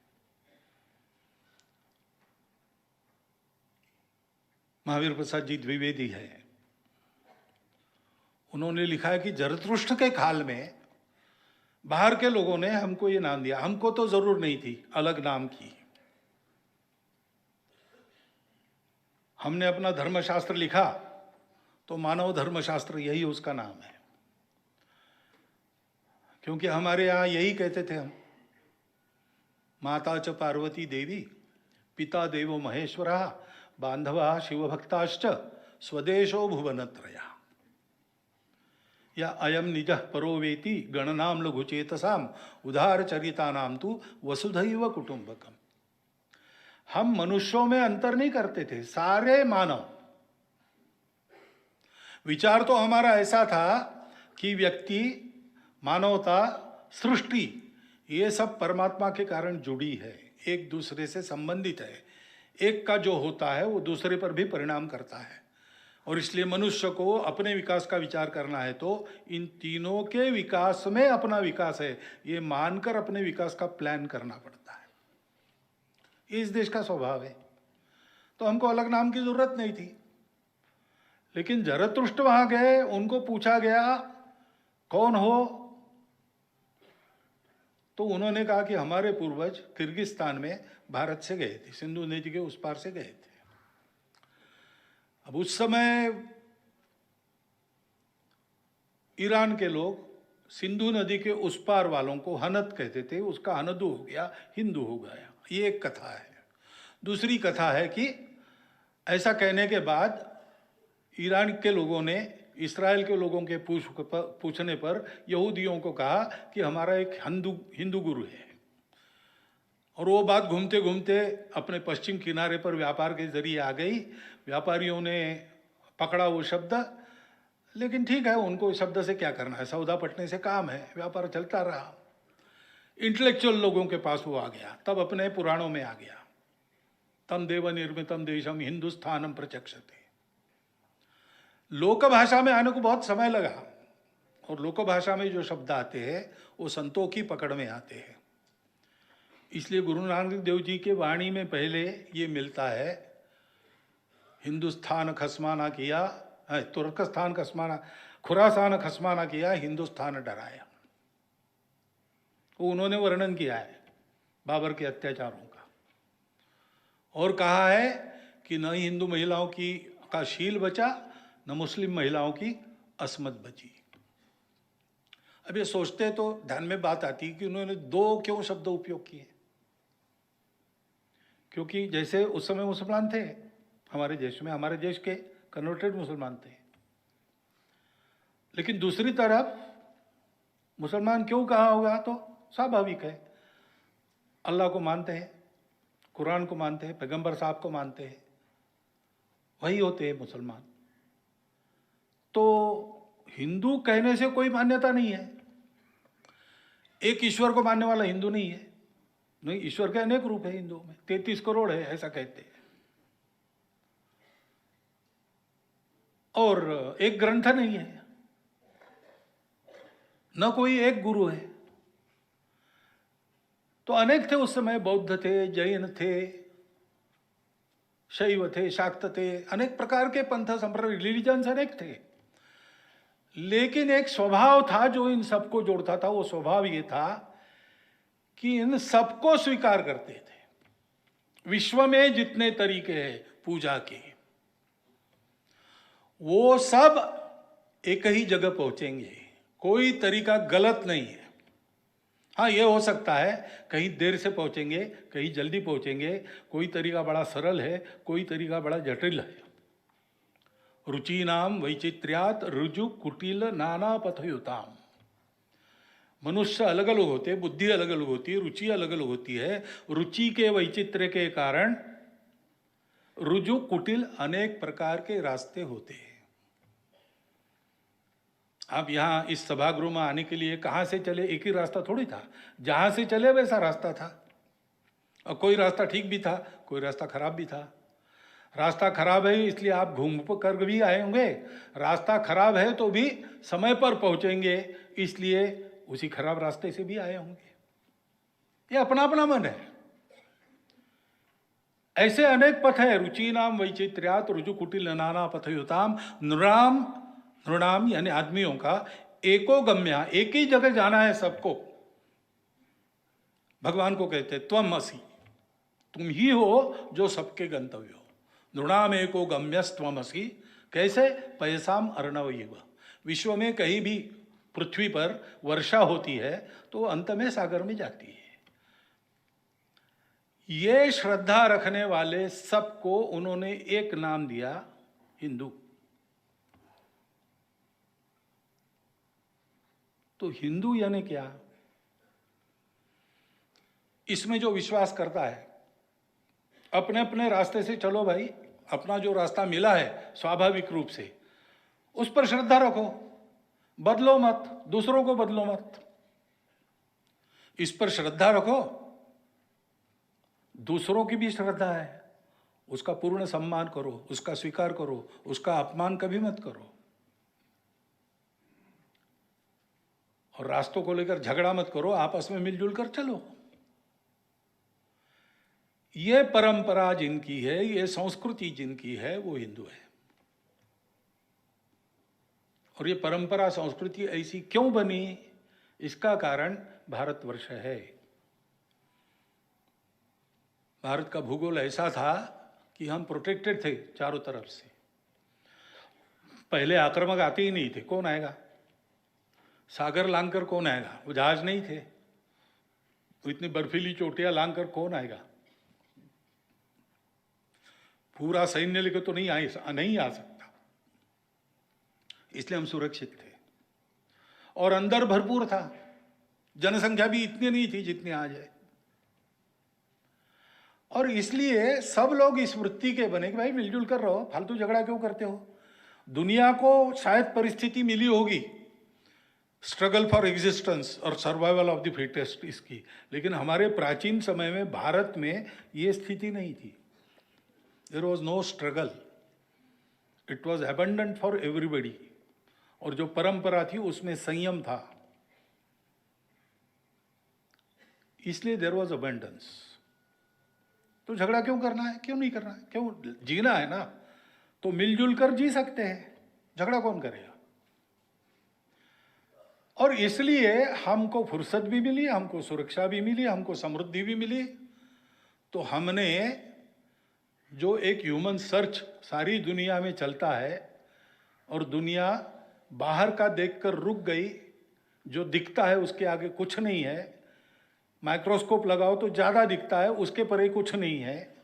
महावीर प्रसाद जी द्विवेदी है, उन्होंने लिखा है कि जरतुष्ट्र के काल में बाहर के लोगों ने हमको ये नाम दिया, हमको तो जरूर नहीं थी अलग नाम की। हमने अपना धर्मशास्त्र लिखा तो मानव धर्मशास्त्र यही उसका नाम है, क्योंकि हमारे यहाँ यही कहते थे हम, माता च पार्वती देवी, पिता देवो महेश्वरा, बांधवा शिवभक्ताश्च, स्वदेशो भुवनत्रया, या अयम निजः परो वेति, गणनाम लघुचेतसाम, उदार चरितानाम तु वसुधैव कुटुंबकम। हम मनुष्यों में अंतर नहीं करते थे, सारे मानव। विचार तो हमारा ऐसा था कि व्यक्ति, मानवता, सृष्टि, ये सब परमात्मा के कारण जुड़ी है, एक दूसरे से संबंधित है। एक का जो होता है वो दूसरे पर भी परिणाम करता है, और इसलिए मनुष्य को अपने विकास का विचार करना है तो इन तीनों के विकास में अपना विकास है, ये मानकर अपने विकास का प्लान करना पड़ता है। इस देश का स्वभाव है। तो हमको अलग नाम की जरूरत नहीं थी। लेकिन जरतुष्ट्र वहां गए, उनको पूछा गया कौन हो, तो उन्होंने कहा कि हमारे पूर्वज किर्गिस्तान में भारत से गए थे, सिंधु नदी के उस पार से गए थे। अब उस समय ईरान के लोग सिंधु नदी के उस पार वालों को हनत कहते थे, उसका हनदू हो गया, हिंदू हो गया। ये एक कथा है। दूसरी कथा है कि ऐसा कहने के बाद ईरान के लोगों ने इस्राएल के लोगों के पूछने पर यहूदियों को कहा कि हमारा एक हिंदू गुरु है, और वो बात घूमते घूमते अपने पश्चिम किनारे पर व्यापार के जरिए आ गई। व्यापारियों ने पकड़ा वो शब्द, लेकिन ठीक है, उनको इस शब्द से क्या करना है, सौदा पटने से काम है, व्यापार चलता रहा। इंटेलेक्चुअल लोगों के पास वो आ गया, तब अपने पुराणों में आ गया, तम देव निर्मितम देशम हिंदुस्थानम प्रचक्षते। लोक भाषा में आने को बहुत समय लगा, और लोक भाषा में जो शब्द आते हैं वो संतों की पकड़ में आते हैं। इसलिए गुरु नानक देव जी के वाणी में पहले ये मिलता है, हिंदुस्तान खसमाना किया, तुर्कस्तान खसमाना, खुरासान खसमाना किया, हिंदुस्तान डराया। वो उन्होंने वर्णन किया है बाबर के अत्याचारों का, और कहा है कि न हिंदू महिलाओं का शील बचा, न मुस्लिम महिलाओं की अस्मत बची। अब ये सोचते तो ध्यान में बात आती कि उन्होंने दो क्यों शब्द उपयोग किए, क्योंकि जैसे उस समय मुसलमान थे हमारे देश में, हमारे देश के कन्वर्टेड मुसलमान थे, लेकिन दूसरी तरफ मुसलमान क्यों कहा होगा, तो स्वाभाविक है, अल्लाह को मानते हैं, कुरान को मानते हैं, पैगंबर साहब को मानते हैं, वही होते हैं मुसलमान। तो हिंदू कहने से कोई मान्यता नहीं है, एक ईश्वर को मानने वाला हिंदू नहीं है। नहीं, ईश्वर के अनेक रूप है हिंदुओं में, 33 करोड़ है ऐसा कहते हैं, और एक ग्रंथ नहीं है, न कोई एक गुरु है। तो अनेक थे उस समय, बौद्ध थे, जैन थे, शैव थे, शाक्त थे, अनेक प्रकार के पंथ संप्रदाय, रिलीजन्स अनेक थे। लेकिन एक स्वभाव था जो इन सबको जोड़ता था, वो स्वभाव ये था कि इन सबको स्वीकार करते थे। विश्व में जितने तरीके हैं पूजा के, वो सब एक ही जगह पहुंचेंगे, कोई तरीका गलत नहीं है। हाँ, ये हो सकता है कहीं देर से पहुंचेंगे, कहीं जल्दी पहुंचेंगे, कोई तरीका बड़ा सरल है, कोई तरीका बड़ा जटिल है। रुचिनाम वैचित्र्यात ऋजु कुटिल नाना पथयुताम। मनुष्य अलग अलग होते, बुद्धि अलग अलग होती है, रुचि अलग अलग होती है। रुचि के वैचित्र्य के कारण ऋजु कुटिल अनेक प्रकार के रास्ते होते हैं। आप यहाँ इस सभागृह में आने के लिए कहाँ से चले, एक ही रास्ता थोड़ी था। जहाँ से चले वैसा रास्ता था, और कोई रास्ता ठीक भी था, कोई रास्ता खराब भी था। रास्ता खराब है इसलिए आप घूम कर भी आए होंगे, रास्ता खराब है तो भी समय पर पहुँचेंगे इसलिए उसी खराब रास्ते से भी आए होंगे। ये अपना अपना मन है। ऐसे अनेक पथ है। रुचि नाम वैचित्र्यात ऋजु कुटिल नाना पथयुताम। नृणाम यानी आदमियों का एको गम्या, एक ही जगह जाना है सबको। भगवान को कहते हैं त्वम असि, तुम ही हो जो सबके गंतव्य हो। नृणाम एको गम्यस्त्वम असि। कैसे? पयसाम अर्णवैव। विश्व में कहीं भी पृथ्वी पर वर्षा होती है तो अंत में सागर में जाती है। ये श्रद्धा रखने वाले सबको उन्होंने एक नाम दिया, हिंदू। तो हिंदू यानी क्या? इसमें जो विश्वास करता है, अपने अपने रास्ते से चलो भाई, अपना जो रास्ता मिला है स्वाभाविक रूप से उस पर श्रद्धा रखो, बदलो मत, दूसरों को बदलो मत। इस पर श्रद्धा रखो, दूसरों की भी श्रद्धा है, उसका पूर्ण सम्मान करो, उसका स्वीकार करो, उसका अपमान कभी मत करो। और रास्तों को लेकर झगड़ा मत करो, आपस में मिलजुल कर चलो। ये परंपरा जिनकी है, ये संस्कृति जिनकी है, वो हिंदू है। और ये परंपरा संस्कृति ऐसी क्यों बनी? इसका कारण भारतवर्ष है। भारत का भूगोल ऐसा था कि हम प्रोटेक्टेड थे चारों तरफ से। पहले आक्रामक आते ही नहीं थे, कौन आएगा? सागर लांघकर कौन आएगा? वो जहाज नहीं थे, वो इतनी बर्फीली चोटियां लांघकर कौन आएगा? पूरा सैन्य लेकर तो नहीं आ सकता। इसलिए हम सुरक्षित थे। और अंदर भरपूर था, जनसंख्या भी इतनी नहीं थी जितनी आज है। और इसलिए सब लोग इस वृत्ति के बने कि भाई मिलजुल कर रहो, फालतू झगड़ा क्यों करते हो? दुनिया को शायद परिस्थिति मिली होगी स्ट्रगल फॉर एग्जिस्टेंस और सर्वाइवल ऑफ द फिटेस्ट इसकी, लेकिन हमारे प्राचीन समय में भारत में ये स्थिति नहीं थी। There was no struggle, it was abundant for everybody. और जो परंपरा थी उसमें संयम था, इसलिए देयर वॉज अबंडेंस। तो झगड़ा क्यों करना है? क्यों नहीं करना है? क्यों? जीना है ना, तो मिलजुल कर जी सकते हैं, झगड़ा कौन करेगा? और इसलिए हमको फुर्सत भी मिली, हमको सुरक्षा भी मिली, हमको समृद्धि भी मिली। तो हमने जो एक ह्यूमन सर्च सारी दुनिया में चलता है, और दुनिया बाहर का देखकर रुक गई, जो दिखता है उसके आगे कुछ नहीं है, माइक्रोस्कोप लगाओ तो ज़्यादा दिखता है, उसके परे कुछ नहीं है,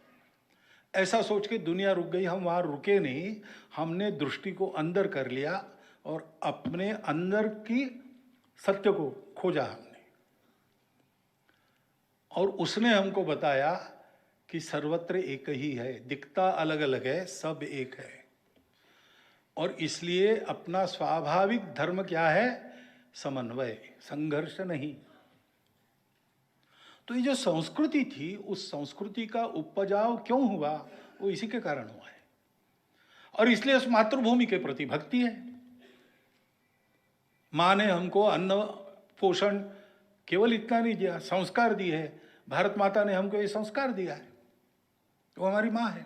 ऐसा सोच के दुनिया रुक गई। हम वहाँ रुके नहीं, हमने दृष्टि को अंदर कर लिया और अपने अंदर की सत्य को खोजा हमने। और उसने हमको बताया कि सर्वत्र एक ही है, दिखता अलग अलग है, सब एक है। और इसलिए अपना स्वाभाविक धर्म क्या है? समन्वय, संघर्ष नहीं। तो ये जो संस्कृति थी, उस संस्कृति का उपजाव क्यों हुआ? वो इसी के कारण हुआ है। और इसलिए उस मातृभूमि के प्रति भक्ति है। माँ ने हमको अन्न पोषण केवल इतना नहीं दिया, संस्कार दिए है। भारत माता ने हमको ये संस्कार दिया है, वो हमारी माँ है।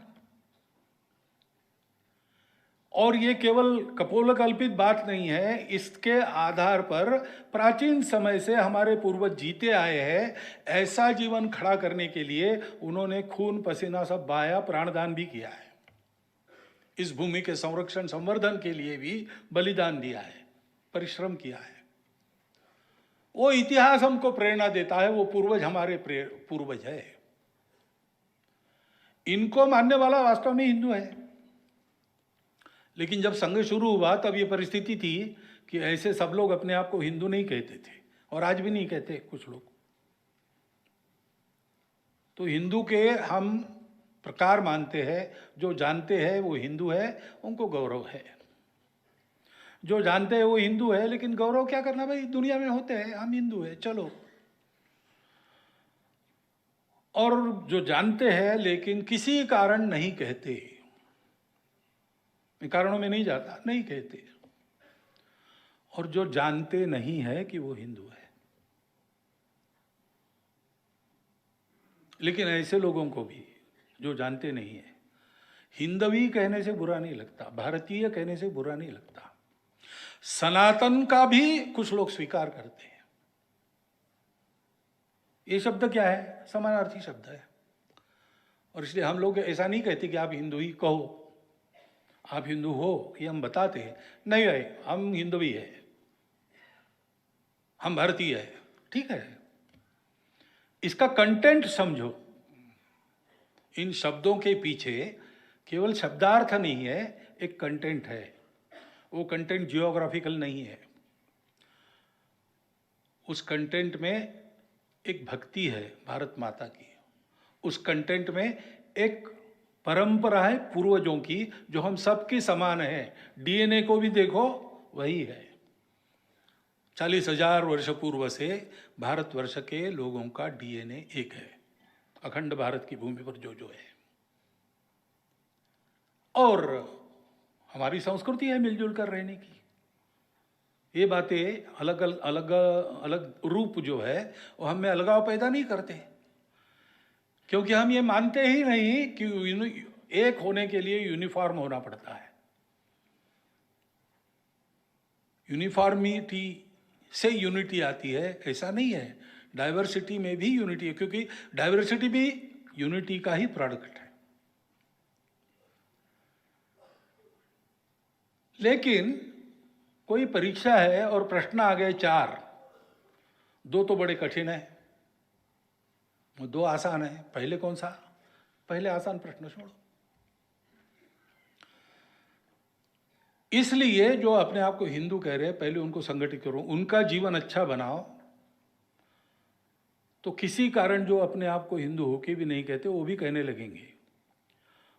और ये केवल कपोलकल्पित बात नहीं है, इसके आधार पर प्राचीन समय से हमारे पूर्वज जीते आए हैं। ऐसा जीवन खड़ा करने के लिए उन्होंने खून पसीना सब बहाया, प्राणदान भी किया है। इस भूमि के संरक्षण संवर्धन के लिए भी बलिदान दिया है, परिश्रम किया है। वो इतिहास हमको प्रेरणा देता है, वो पूर्वज हमारे पूर्वज है। इनको मानने वाला वास्तव में हिंदू है। लेकिन जब संघ शुरू हुआ तब ये परिस्थिति थी कि ऐसे सब लोग अपने आप को हिंदू नहीं कहते थे, और आज भी नहीं कहते कुछ लोग। तो हिंदू के हम प्रकार मानते हैं, जो जानते हैं वो हिंदू है, उनको गौरव है। जो जानते हैं वो हिंदू है, लेकिन गौरव क्या करना भाई, दुनिया में होते हैं, हम हिंदू है, चलो। और जो जानते हैं लेकिन किसी कारण नहीं कहते, कारणों में नहीं जाता, नहीं कहते। और जो जानते नहीं है कि वो हिंदू है, लेकिन ऐसे लोगों को भी जो जानते नहीं है, हिंदवी कहने से बुरा नहीं लगता, भारतीय कहने से बुरा नहीं लगता, सनातन का भी कुछ लोग स्वीकार करते हैं। ये शब्द क्या है, समानार्थी शब्द है। और इसलिए हम लोग ऐसा नहीं कहते कि आप हिंदू ही कहो, आप हिंदू हो, ये हम बताते हैं। नहीं भाई, हम हिंदवी है, हम भारतीय है, ठीक है। इसका कंटेंट समझो। इन शब्दों के पीछे केवल शब्दार्थ नहीं है, एक कंटेंट है। वो कंटेंट जियोग्राफिकल नहीं है, उस कंटेंट में एक भक्ति है भारत माता की, उस कंटेंट में एक परंपरा है पूर्वजों की, जो हम सबके समान है। डीएनए को भी देखो, वही है। 40,000 वर्ष पूर्व से भारतवर्ष के लोगों का डीएनए एक है, अखंड भारत की भूमि पर जो जो है। और हमारी संस्कृति है मिलजुल कर रहने की। ये बातें अलग अलग अलग रूप जो है वो हमें अलगाव पैदा नहीं करते, क्योंकि हम ये मानते ही नहीं कि एक होने के लिए यूनिफॉर्म होना पड़ता है। यूनिफॉर्मिटी से यूनिटी आती है, ऐसा नहीं है। डाइवर्सिटी में भी यूनिटी है, क्योंकि डाइवर्सिटी भी यूनिटी का ही प्रोडक्ट है। लेकिन कोई परीक्षा है और प्रश्न आ गए 4, 2 तो बड़े कठिन है, 2 आसान है। पहले कौन सा? पहले आसान प्रश्न छोड़ो। इसलिए जो अपने आप को हिंदू कह रहे हैं, पहले उनको संगठित करो, उनका जीवन अच्छा बनाओ, तो किसी कारण जो अपने आप को हिंदू होके भी नहीं कहते, वो भी कहने लगेंगे।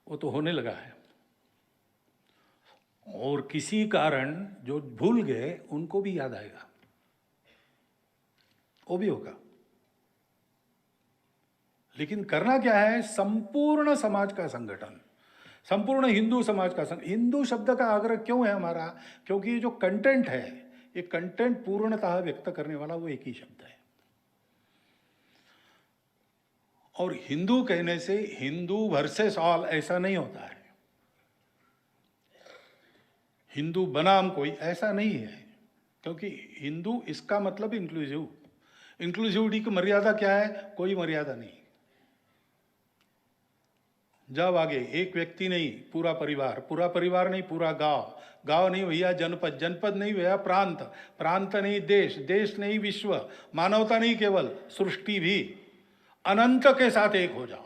वो तो होने लगा है। और किसी कारण जो भूल गए, उनको भी याद आएगा, वो भी होगा। लेकिन करना क्या है? संपूर्ण समाज का संगठन, संपूर्ण हिंदू समाज का संगठन। हिंदू शब्द का आग्रह क्यों है हमारा? क्योंकि ये जो कंटेंट है, ये कंटेंट पूर्णतः व्यक्त करने वाला वो एक ही शब्द है। और हिंदू कहने से हिंदू वर्सेस ऑल ऐसा नहीं होता है, हिंदू बनाम कोई, ऐसा नहीं है। क्योंकि हिंदू इसका मतलब इंक्लूसिव, इंक्लूसिविटी की मर्यादा क्या है? कोई मर्यादा नहीं। जब आगे एक व्यक्ति नहीं, पूरा परिवार, पूरा परिवार नहीं, पूरा गांव, गांव नहीं भैया जनपद, जनपद नहीं भैया प्रांत, प्रांत नहीं देश, देश नहीं विश्व, मानवता नहीं केवल, सृष्टि भी, अनंत के साथ एक हो जाओ।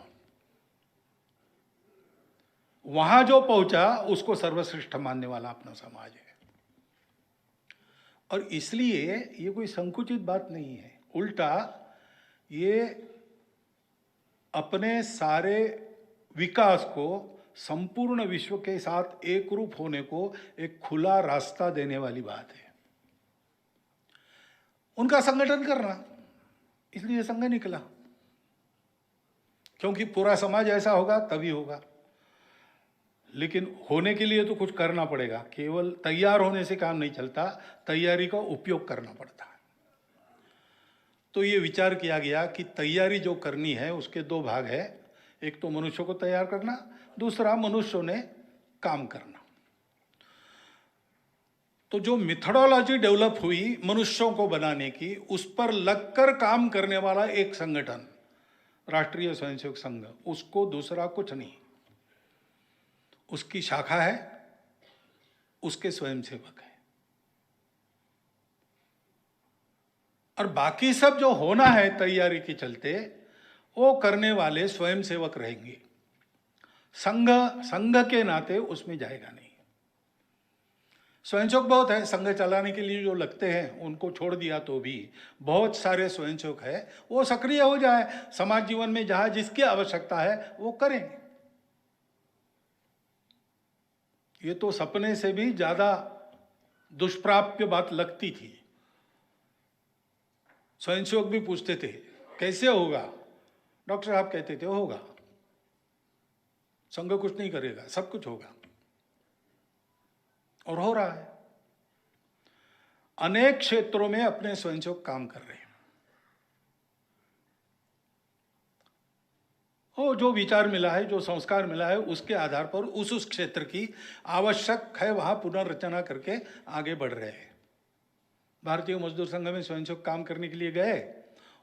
वहां जो पहुंचा उसको सर्वश्रेष्ठ मानने वाला अपना समाज है। और इसलिए ये कोई संकुचित बात नहीं है, उल्टा ये अपने सारे विकास को संपूर्ण विश्व के साथ एक रूप होने को एक खुला रास्ता देने वाली बात है। उनका संगठन करना, इसलिए संघ निकला, क्योंकि पूरा समाज ऐसा होगा तभी होगा। लेकिन होने के लिए तो कुछ करना पड़ेगा, केवल तैयार होने से काम नहीं चलता, तैयारी का उपयोग करना पड़ता है। तो ये विचार किया गया कि तैयारी जो करनी है उसके 2 भाग है, एक तो मनुष्यों को तैयार करना, दूसरा मनुष्यों ने काम करना। तो जो मेथोडोलॉजी डेवलप हुई मनुष्यों को बनाने की, उस पर लगकर काम करने वाला एक संगठन, राष्ट्रीय स्वयंसेवक संघ, उसको दूसरा कुछ नहीं। उसकी शाखा है, उसके स्वयंसेवक हैं, और बाकी सब जो होना है तैयारी के चलते वो करने वाले स्वयंसेवक रहेंगे। संघ के नाते उसमें जाएगा नहीं। स्वयंसेवक बहुत है, संघ चलाने के लिए जो लगते हैं उनको छोड़ दिया तो भी बहुत सारे स्वयंसेवक है, वो सक्रिय हो जाए, समाज जीवन में जहां जिसकी आवश्यकता है वो करें। ये तो सपने से भी ज्यादा दुष्प्राप्य बात लगती थी। स्वयंसेवक भी पूछते थे कैसे होगा, डॉक्टर साहब कहते थे होगा, संघ कुछ नहीं करेगा, सब कुछ होगा, और हो रहा है। अनेक क्षेत्रों में अपने स्वयंसेवक काम कर रहे हैं। वो जो विचार मिला है, जो संस्कार मिला है, उसके आधार पर उस क्षेत्र की आवश्यक है वहां पुनर्रचना करके आगे बढ़ रहे हैं। भारतीय मजदूर संघ में स्वयंसेवक काम करने के लिए गए,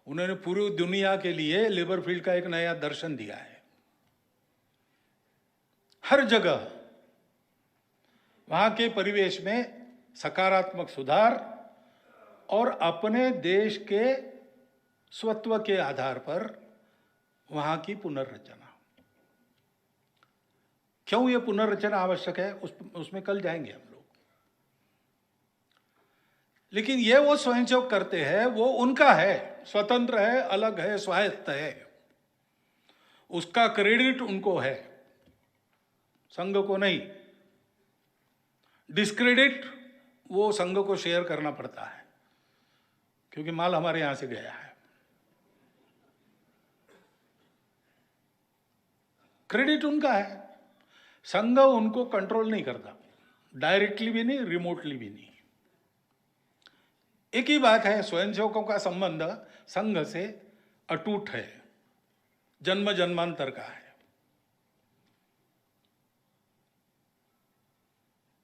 उन्होंने पूरी दुनिया के लिए लेबर फील्ड का एक नया दर्शन दिया है। हर जगह वहां के परिवेश में सकारात्मक सुधार और अपने देश के स्वत्व के आधार पर वहां की पुनर्रचना। क्यों ये पुनर्रचना आवश्यक है उसमें कल जाएंगे हम लोग। लेकिन ये वो स्वयंसेवक करते हैं, वो उनका है, स्वतंत्र है, अलग है, स्वायत्त है, उसका क्रेडिट उनको है, संघ को नहीं। डिस्क्रेडिट वो संघ को शेयर करना पड़ता है, क्योंकि माल हमारे यहां से गया है। क्रेडिट उनका है, संघ उनको कंट्रोल नहीं करता, डायरेक्टली भी नहीं, रिमोटली भी नहीं। एक ही बात है, स्वयंसेवकों का संबंध संघ से अटूट है, जन्म जन्मांतर का है।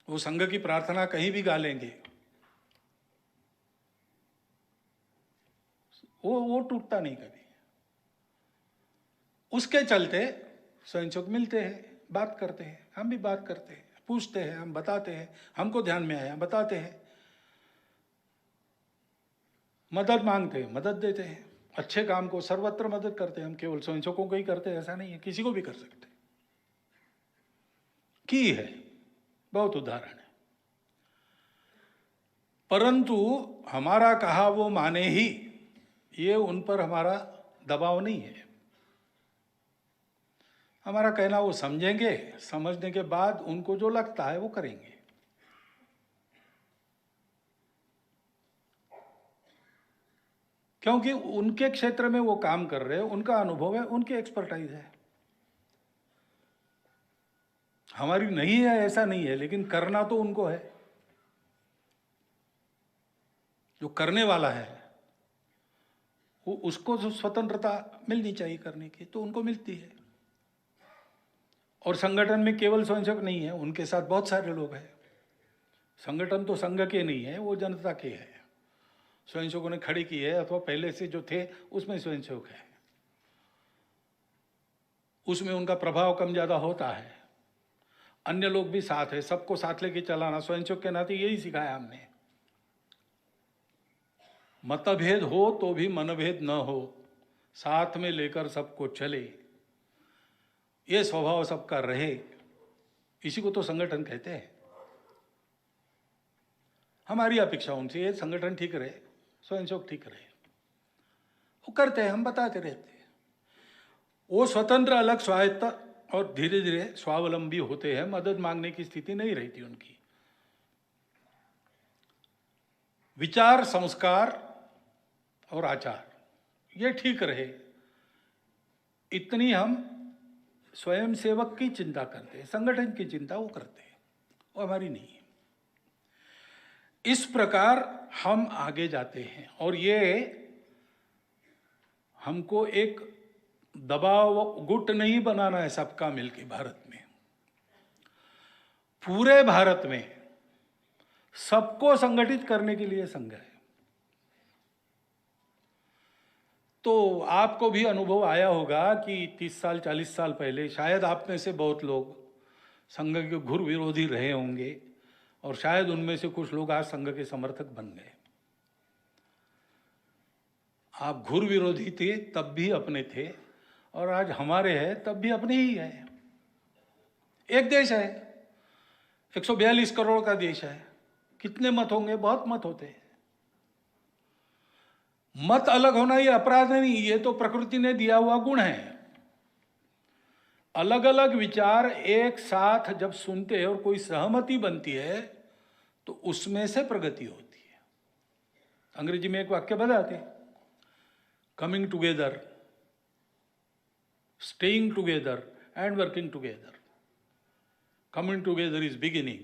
वो संघ की प्रार्थना कहीं भी गा लेंगे, वो टूटता नहीं कभी। उसके चलते स्वयंसेवक मिलते हैं, बात करते हैं, हम भी बात करते हैं, पूछते हैं, हम बताते हैं, हमको ध्यान में आया बताते हैं, मदद मांगते हैं, मदद देते हैं, अच्छे काम को सर्वत्र मदद करते हैं। हम केवल स्वयंसेवकों को ही करते हैं ऐसा नहीं है, किसी को भी कर सकते की है, बहुत उदाहरण है। परंतु हमारा कहा वो माने ही, ये उन पर हमारा दबाव नहीं है। हमारा कहना वो समझेंगे, समझने के बाद उनको जो लगता है वो करेंगे। क्योंकि उनके क्षेत्र में वो काम कर रहे हैं, उनका अनुभव है, उनकी एक्सपर्टाइज है, हमारी नहीं है ऐसा नहीं है, लेकिन करना तो उनको है। जो करने वाला है वो, उसको जो स्वतंत्रता मिलनी चाहिए करने की, तो उनको मिलती है। और संगठन में केवल स्वयंसेवक नहीं है, उनके साथ बहुत सारे लोग हैं। संगठन तो संघ के नहीं है, वो जनता के है। स्वयंसेवकों ने खड़ी की है, अथवा पहले से जो थे उसमें स्वयंसेवक है, उसमें उनका प्रभाव कम ज्यादा होता है। अन्य लोग भी साथ है, सबको साथ लेके चलाना स्वयंसेवक के नाते यही सिखाया हमने। मतभेद हो तो भी मनभेद न हो, साथ में लेकर सबको चले, ये स्वभाव सबका रहे, इसी को तो संगठन कहते हैं। हमारी अपेक्षा उनसे ये संगठन ठीक रहे, स्वयंसेवक ठीक रहे, वो करते हैं, हम बताते रहते हैं। वो स्वतंत्र, अलग, स्वायत्त और धीरे धीरे स्वावलंबी होते हैं, मदद मांगने की स्थिति नहीं रहती उनकी। विचार, संस्कार और आचार ये ठीक रहे, इतनी हम स्वयंसेवक की चिंता करते हैं, संगठन की चिंता वो करते हैं, वो हमारी नहीं है। इस प्रकार हम आगे जाते हैं, और ये हमको एक दबाव गुट नहीं बनाना है सबका मिलके। भारत में, पूरे भारत में सबको संगठित करने के लिए संघ है। तो आपको भी अनुभव आया होगा कि 30 साल 40 साल पहले शायद आप में से बहुत लोग संघ के घोर विरोधी रहे होंगे और शायद उनमें से कुछ लोग आज संघ के समर्थक बन गए। आप घोर विरोधी थे तब भी अपने थे और आज हमारे हैं तब भी अपने ही है। एक देश है, 142 करोड़ का देश है, कितने मत होंगे? बहुत मत होते हैं। मत अलग होना ये अपराध नहीं, ये तो प्रकृति ने दिया हुआ गुण है। अलग अलग विचार एक साथ जब सुनते हैं और कोई सहमति बनती है तो उसमें से प्रगति होती है। अंग्रेजी में एक वाक्य बताते, coming together, staying together and working together. Coming together is beginning,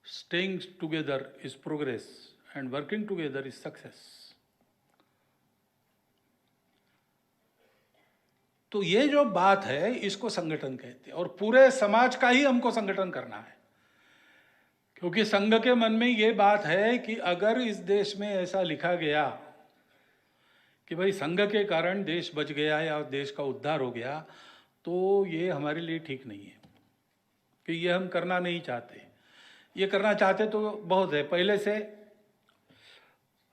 staying together is progress and working together is success. तो ये जो बात है इसको संगठन कहते हैं और पूरे समाज का ही हमको संगठन करना है, क्योंकि संघ के मन में ये बात है कि अगर इस देश में ऐसा लिखा गया कि भाई संघ के कारण देश बच गया या देश का उद्धार हो गया, तो ये हमारे लिए ठीक नहीं है, कि ये हम करना नहीं चाहते। ये करना चाहते तो बहुत है। पहले से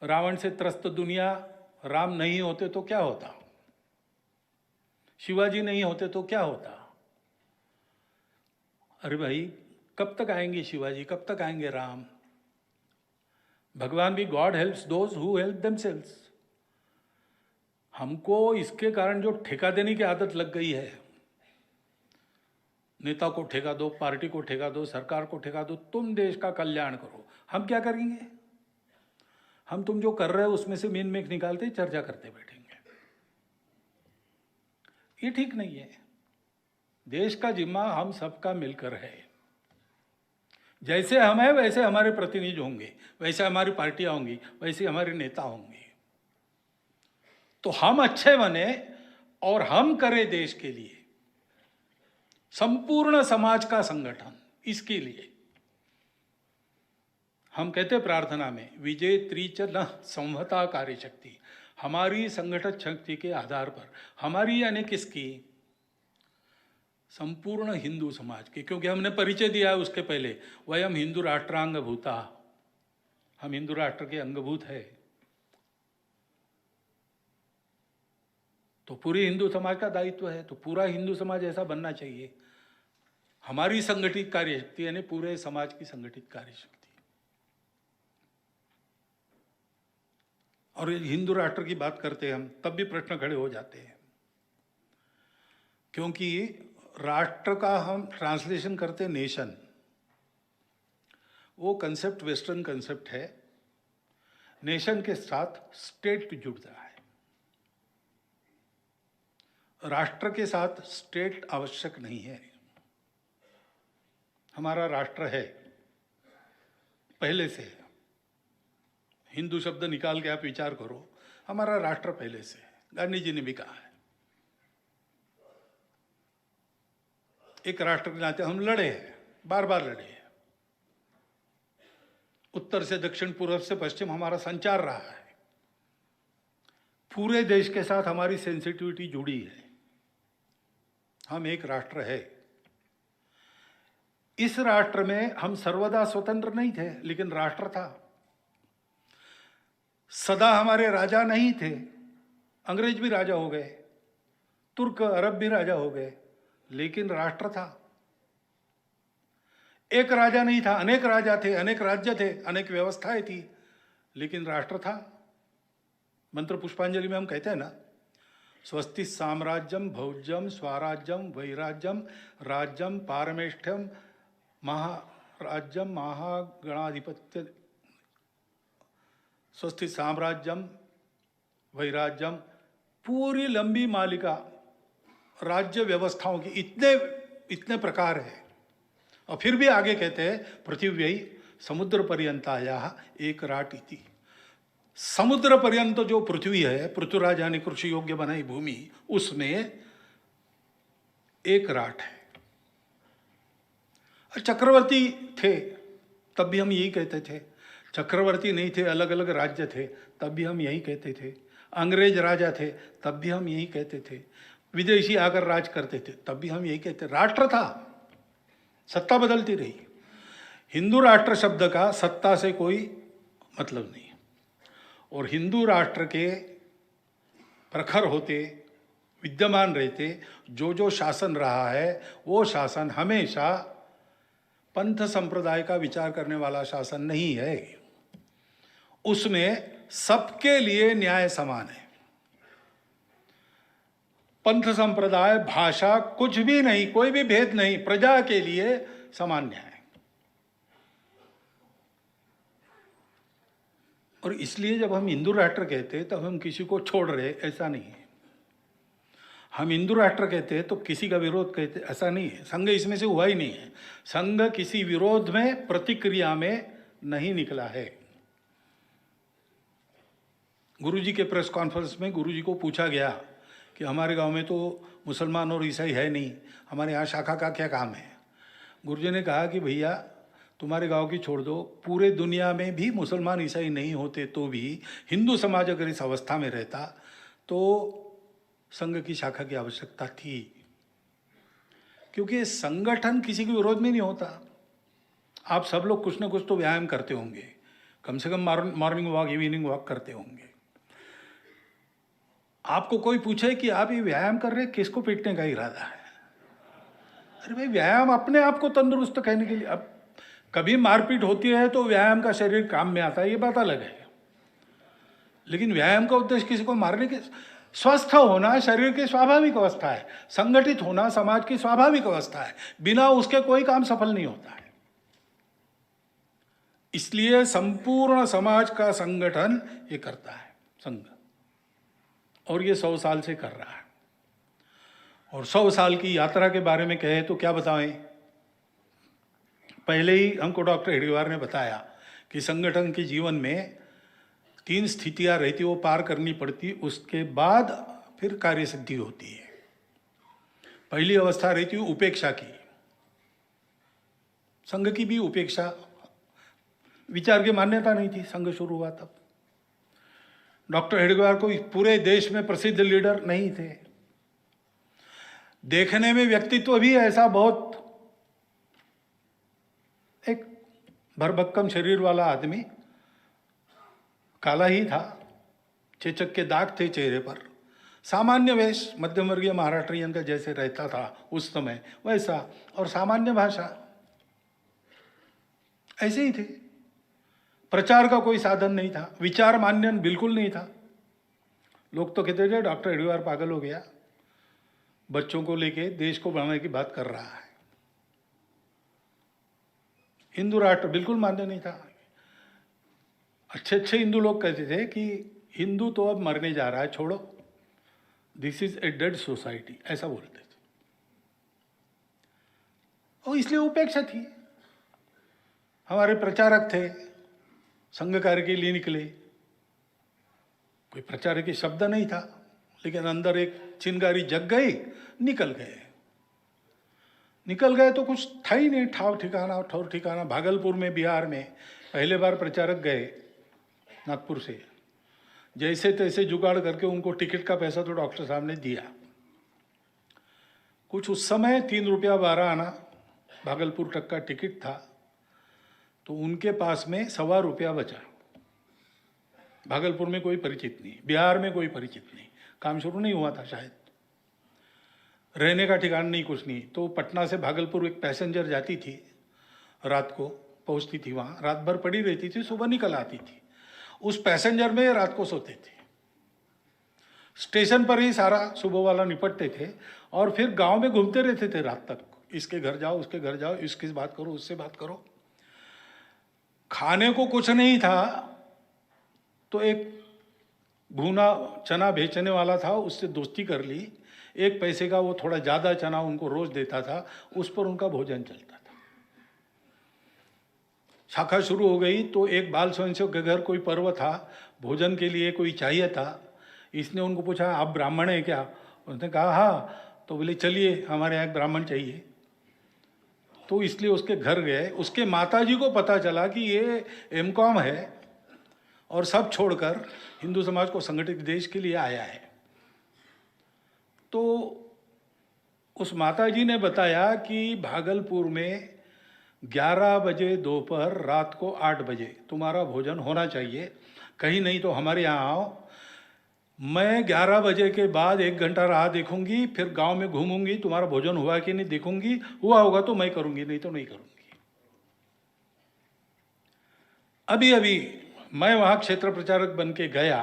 रावण से त्रस्त दुनिया, राम नहीं होते तो क्या होता, शिवाजी नहीं होते तो क्या होता। अरे भाई, कब तक आएंगे शिवाजी, कब तक आएंगे राम? भगवान भी God helps those who help themselves. हमको इसके कारण जो ठेका देने की आदत लग गई है, नेता को ठेका दो, पार्टी को ठेका दो, सरकार को ठेका दो, तुम देश का कल्याण करो। हम क्या करेंगे? हम तुम जो कर रहे हो उसमें से मीन मेख निकालते चर्चा करते बैठेंगे। ये ठीक नहीं है। देश का जिम्मा हम सबका मिलकर है। जैसे हम हैं वैसे हमारे प्रतिनिधि होंगे, वैसे हमारी पार्टियां होंगी, वैसे हमारे नेता होंगे। तो हम अच्छे बने और हम करें देश के लिए, संपूर्ण समाज का संगठन। इसके लिए हम कहते प्रार्थना में, विजय त्रिच न संहता कार्य शक्ति। हमारी संगठन शक्ति के आधार पर, हमारी यानी किसकी? संपूर्ण हिंदू समाज की। क्योंकि हमने परिचय दिया है उसके पहले, वयम हिंदू राष्ट्रांग भूता, हम हिंदू राष्ट्र के अंगभूत है। तो पूरी हिंदू समाज का दायित्व है, तो पूरा हिंदू समाज ऐसा बनना चाहिए। हमारी संगठित कार्यशक्ति यानी पूरे समाज की संगठित कार्यशक्ति। और हिंदू राष्ट्र की बात करते हैं हम, तब भी प्रश्न खड़े हो जाते हैं, क्योंकि राष्ट्र का हम ट्रांसलेशन करते नेशन, वो कंसेप्ट वेस्टर्न कंसेप्ट है। नेशन के साथ स्टेट जुड़ता है, राष्ट्र के साथ स्टेट आवश्यक नहीं है। हमारा राष्ट्र है, पहले से है। हिंदू शब्द निकाल के आप विचार करो, हमारा राष्ट्र पहले से है। गांधी जी ने भी कहा है, एक राष्ट्र के नाते हम लड़े हैं, बार बार लड़े हैं। उत्तर से दक्षिण, पूर्व से पश्चिम हमारा संचार रहा है। पूरे देश के साथ हमारी सेंसिटिविटी जुड़ी है। हम एक राष्ट्र है। इस राष्ट्र में हम सर्वदा स्वतंत्र नहीं थे, लेकिन राष्ट्र था। सदा हमारे राजा नहीं थे, अंग्रेज भी राजा हो गए, तुर्क अरब भी राजा हो गए, लेकिन राष्ट्र था। एक राजा नहीं था, अनेक राजा थे, अनेक राज्य थे, अनेक व्यवस्थाएं थी, लेकिन राष्ट्र था। मंत्र पुष्पांजलि में हम कहते हैं ना, स्वस्ति साम्राज्यम भौज्यम स्वराज्यम वैराज्यम राज्यम पारमेष्ठ्यम महाराज्यम महागणाधिपत्य। स्वस्ति साम्राज्यम वैराज्यम, पूरी लंबी मालिका राज्य व्यवस्थाओं की, इतने प्रकार है। और फिर भी आगे कहते हैं पृथिव्यै समुद्र पर्यंताया एक राट इति। समुद्र पर्यंत जो पृथ्वी है, पृथ्वीराज यानी कृषि योग्य बनाई भूमि, उसमें एक राट है। चक्रवर्ती थे तब भी हम यही कहते थे, चक्रवर्ती नहीं थे, अलग अलग राज्य थे, तब भी हम यही कहते थे। अंग्रेज राजा थे तब भी हम यही कहते थे। विदेशी आकर राज करते थे तब भी हम यही कहते। राष्ट्र था, सत्ता बदलती रही। हिंदू राष्ट्र शब्द का सत्ता से कोई मतलब नहीं, और हिंदू राष्ट्र के प्रखर होते, विद्यमान रहते जो जो शासन रहा है वो शासन हमेशा पंथ संप्रदाय का विचार करने वाला शासन नहीं है। उसमें सबके लिए न्याय समान है। पंथ संप्रदाय, भाषा, कुछ भी नहीं, कोई भी भेद नहीं, प्रजा के लिए समान न्याय। और इसलिए जब हम हिंदू राष्ट्र कहते हैं तब हम किसी को छोड़ रहे, ऐसा नहीं है। हम हिंदू राष्ट्र कहते हैं तो किसी का विरोध कहते, ऐसा नहीं है। संघ इसमें से हुआ ही नहीं है। संघ किसी विरोध में, प्रतिक्रिया में नहीं निकला है। गुरुजी के प्रेस कॉन्फ्रेंस में गुरुजी को पूछा गया कि हमारे गांव में तो मुसलमान और ईसाई है नहीं, हमारे यहाँ शाखा का क्या काम है। गुरुजी ने कहा कि भैया तुम्हारे गांव की छोड़ दो, पूरे दुनिया में भी मुसलमान ईसाई नहीं होते तो भी हिंदू समाज अगर इस अवस्था में रहता तो संघ की शाखा की आवश्यकता थी, क्योंकि संगठन किसी के विरोध में नहीं होता। आप सब लोग कुछ ना कुछ तो व्यायाम करते होंगे, कम से कम मॉर्निंग वॉक, इवनिंग वॉक करते होंगे। आपको कोई पूछे कि आप ये व्यायाम कर रहे, किसको पीटने का इरादा है? अरे भाई, व्यायाम अपने आप को तंदुरुस्त कहने के लिए। अब कभी मारपीट होती है तो व्यायाम का शरीर काम में आता है, ये बात अलग है। लेकिन व्यायाम का उद्देश्य किसी को मारने के, स्वस्थ होना शरीर की स्वाभाविक अवस्था है, संगठित होना समाज की स्वाभाविक अवस्था है, बिना उसके कोई काम सफल नहीं होता है। इसलिए संपूर्ण समाज का संगठन ये करता है संघ, और ये 100 साल से कर रहा है। और 100 साल की यात्रा के बारे में कहे तो क्या बताएं। पहले ही हमको डॉक्टर हेडगेवार ने बताया कि संगठन के जीवन में 3 स्थितियां रहती, वो पार करनी पड़ती, उसके बाद फिर कार्य सिद्धि होती है। पहली अवस्था रहती है उपेक्षा की। संघ की भी उपेक्षा, विचार की मान्यता नहीं थी संघ शुरू हुआ तब। डॉक्टर हेडगेवार को पूरे देश में प्रसिद्ध लीडर नहीं थे। देखने में व्यक्तित्व भी ऐसा बहुत एक भरभक्कम शरीर वाला आदमी, काला ही था, चेचक के दाग थे चेहरे पर, सामान्य वेश, मध्यम वर्गीय महाराष्ट्रियन का जैसे रहता था उस समय वैसा, और सामान्य भाषा, ऐसे ही थे। प्रचार का कोई साधन नहीं था, विचार मान्यन बिल्कुल नहीं था। लोग तो कहते थे डॉक्टर हेडगेवार पागल हो गया, बच्चों को लेके देश को बढ़ाने की बात कर रहा है। हिंदू राष्ट्र बिल्कुल मान्य नहीं था। अच्छे अच्छे हिंदू लोग कहते थे कि हिंदू तो अब मरने जा रहा है, छोड़ो, this is a dead society, ऐसा बोलते थे। और इसलिए उपेक्षा थी। हमारे प्रचारक थे, संघ कार्य के लिए निकले, कोई प्रचारक की शब्द नहीं था, लेकिन अंदर एक चिंगारी जग गई, निकल गए तो कुछ था ही नहीं, ठौर ठिकाना। भागलपुर में, बिहार में पहले बार प्रचारक गए नागपुर से, जैसे तैसे जुगाड़ करके उनको टिकट का पैसा तो डॉक्टर साहब ने दिया। कुछ उस समय 3 रुपया 12 आना भागलपुर तक का टिकट था, तो उनके पास में 1.25 रुपया बचा। भागलपुर में कोई परिचित नहीं, बिहार में कोई परिचित नहीं, काम शुरू नहीं हुआ था शायद, रहने का ठिकाना नहीं, कुछ नहीं। तो पटना से भागलपुर एक पैसेंजर जाती थी, रात को पहुंचती थी वहाँ, रात भर पड़ी रहती थी, सुबह निकल आती थी। उस पैसेंजर में रात को सोते थे। स्टेशन पर ही सारा सुबह वाला निपटते थे और फिर गांव में घूमते रहते थे रात तक। इसके घर जाओ, उसके घर जाओ, इसकी बात करो, उससे बात करो। खाने को कुछ नहीं था तो एक भुना चना बेचने वाला था, उससे दोस्ती कर ली। 1 पैसे का वो थोड़ा ज़्यादा चना उनको रोज देता था, उस पर उनका भोजन चलता था। शाखा शुरू हो गई तो एक बाल स्वयंसेवक के घर कोई पर्व था, भोजन के लिए कोई चाहिए था। इसने उनको पूछा आप ब्राह्मण हैं क्या? उसने कहा हाँ। तो बोले चलिए हमारे यहाँ एक ब्राह्मण चाहिए। तो इसलिए उसके घर गए। उसके माताजी को पता चला कि ये एमकॉम है और सब छोड़कर हिंदू समाज को संगठित देश के लिए आया है। तो उस माताजी ने बताया कि भागलपुर में 11 बजे दोपहर, रात को 8 बजे तुम्हारा भोजन होना चाहिए। कहीं नहीं तो हमारे यहाँ आओ, मैं 11 बजे के बाद 1 घंटा राह देखूंगी, फिर गांव में घूमूंगी, तुम्हारा भोजन हुआ कि नहीं देखूंगी, हुआ होगा तो मैं करूंगी, नहीं तो नहीं करूंगी। अभी अभी मैं वहाँ क्षेत्र प्रचारक बन के गया,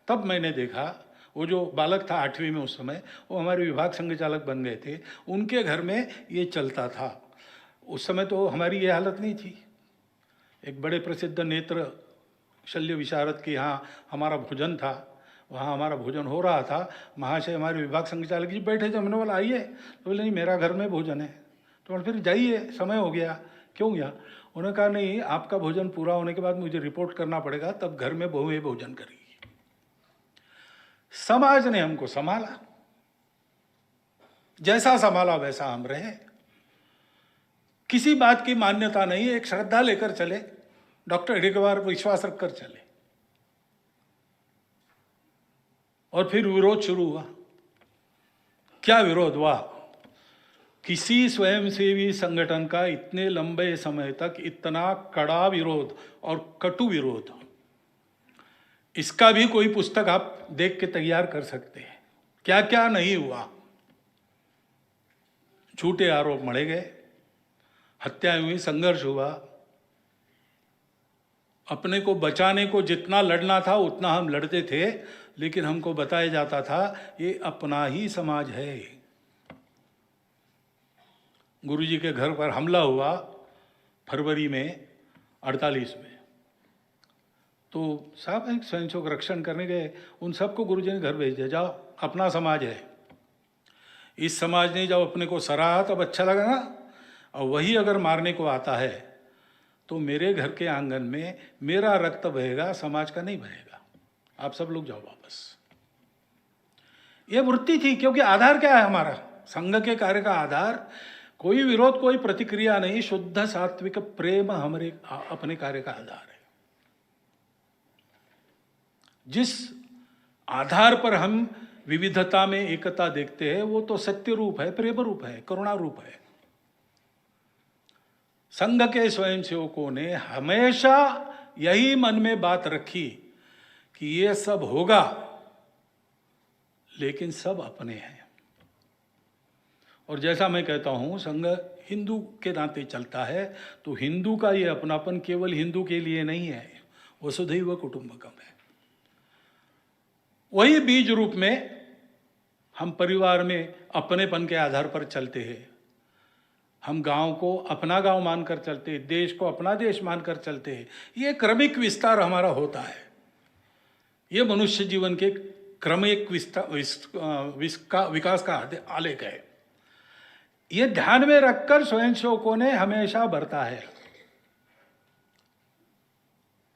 तब मैंने देखा वो जो बालक था 8वीं में उस समय, वो हमारे विभाग संघ चालक बन गए थे, उनके घर में ये चलता था। उस समय तो हमारी ये हालत नहीं थी। एक बड़े प्रसिद्ध नेत्र शल्य विशारद के यहाँ हमारा भोजन था, वहाँ हमारा भोजन हो रहा था। महाशय हमारे विभाग संघ चालक जी बैठे थे, हमने बोला आइए, तो बोले नहीं मेरा घर में भोजन है। तो फिर जाइए, समय हो गया। क्यों गया? उन्होंने कहा नहीं, आपका भोजन पूरा होने के बाद मुझे रिपोर्ट करना पड़ेगा, तब घर में बहुएं भोजन करेगी। समाज ने हमको संभाला, जैसा संभाला वैसा हम रहे, किसी बात की मान्यता नहीं, एक श्रद्धा लेकर चले, डॉक्टर हेडगेवार विश्वास रखकर चले। और फिर विरोध शुरू हुआ। क्या विरोध हुआ? किसी स्वयंसेवी संगठन का इतने लंबे समय तक इतना कड़ा विरोध और कटु विरोध, इसका भी कोई पुस्तक आप देख के तैयार कर सकते हैं। क्या क्या नहीं हुआ। झूठे आरोप मढ़े गए, हत्याएं हुई, संघर्ष हुआ। अपने को बचाने को जितना लड़ना था उतना हम लड़ते थे, लेकिन हमको बताया जाता था ये अपना ही समाज है। गुरुजी के घर पर हमला हुआ फरवरी में 48 में, तो साहब एक स्वयंसेवक रक्षण करने गए, उन सबको गुरुजी ने घर भेज दिया, जाओ अपना समाज है। इस समाज ने जब अपने को सराहा तब अच्छा लगा ना, और वही अगर मारने को आता है तो मेरे घर के आंगन में मेरा रक्त बहेगा, समाज का नहीं बहेगा। आप सब लोग जाओ वापस। ये वृत्ति थी, क्योंकि आधार क्या है हमारा? संघ के कार्य का आधार कोई विरोध, कोई प्रतिक्रिया नहीं, शुद्ध सात्विक प्रेम हमारे अपने कार्य का आधार है। जिस आधार पर हम विविधता में एकता देखते हैं वो तो सत्य रूप है, प्रेम रूप है, करुणा रूप है। संघ के स्वयंसेवकों ने हमेशा यही मन में बात रखी कि ये सब होगा, लेकिन सब अपने हैं। और जैसा मैं कहता हूं, संघ हिंदू के नाते चलता है, तो हिंदू का ये अपनापन केवल हिंदू के लिए नहीं है, वसुधैव कुटुंबकम है। वही बीज रूप में हम परिवार में अपनेपन के आधार पर चलते हैं। हम गांव को अपना गांव मानकर चलते हैं, देश को अपना देश मानकर चलते हैं। ये क्रमिक विस्तार हमारा होता है। ये मनुष्य जीवन के क्रमिक विकास का आलेख है। ये ध्यान में रखकर स्वयंसेवकों ने हमेशा बरता है।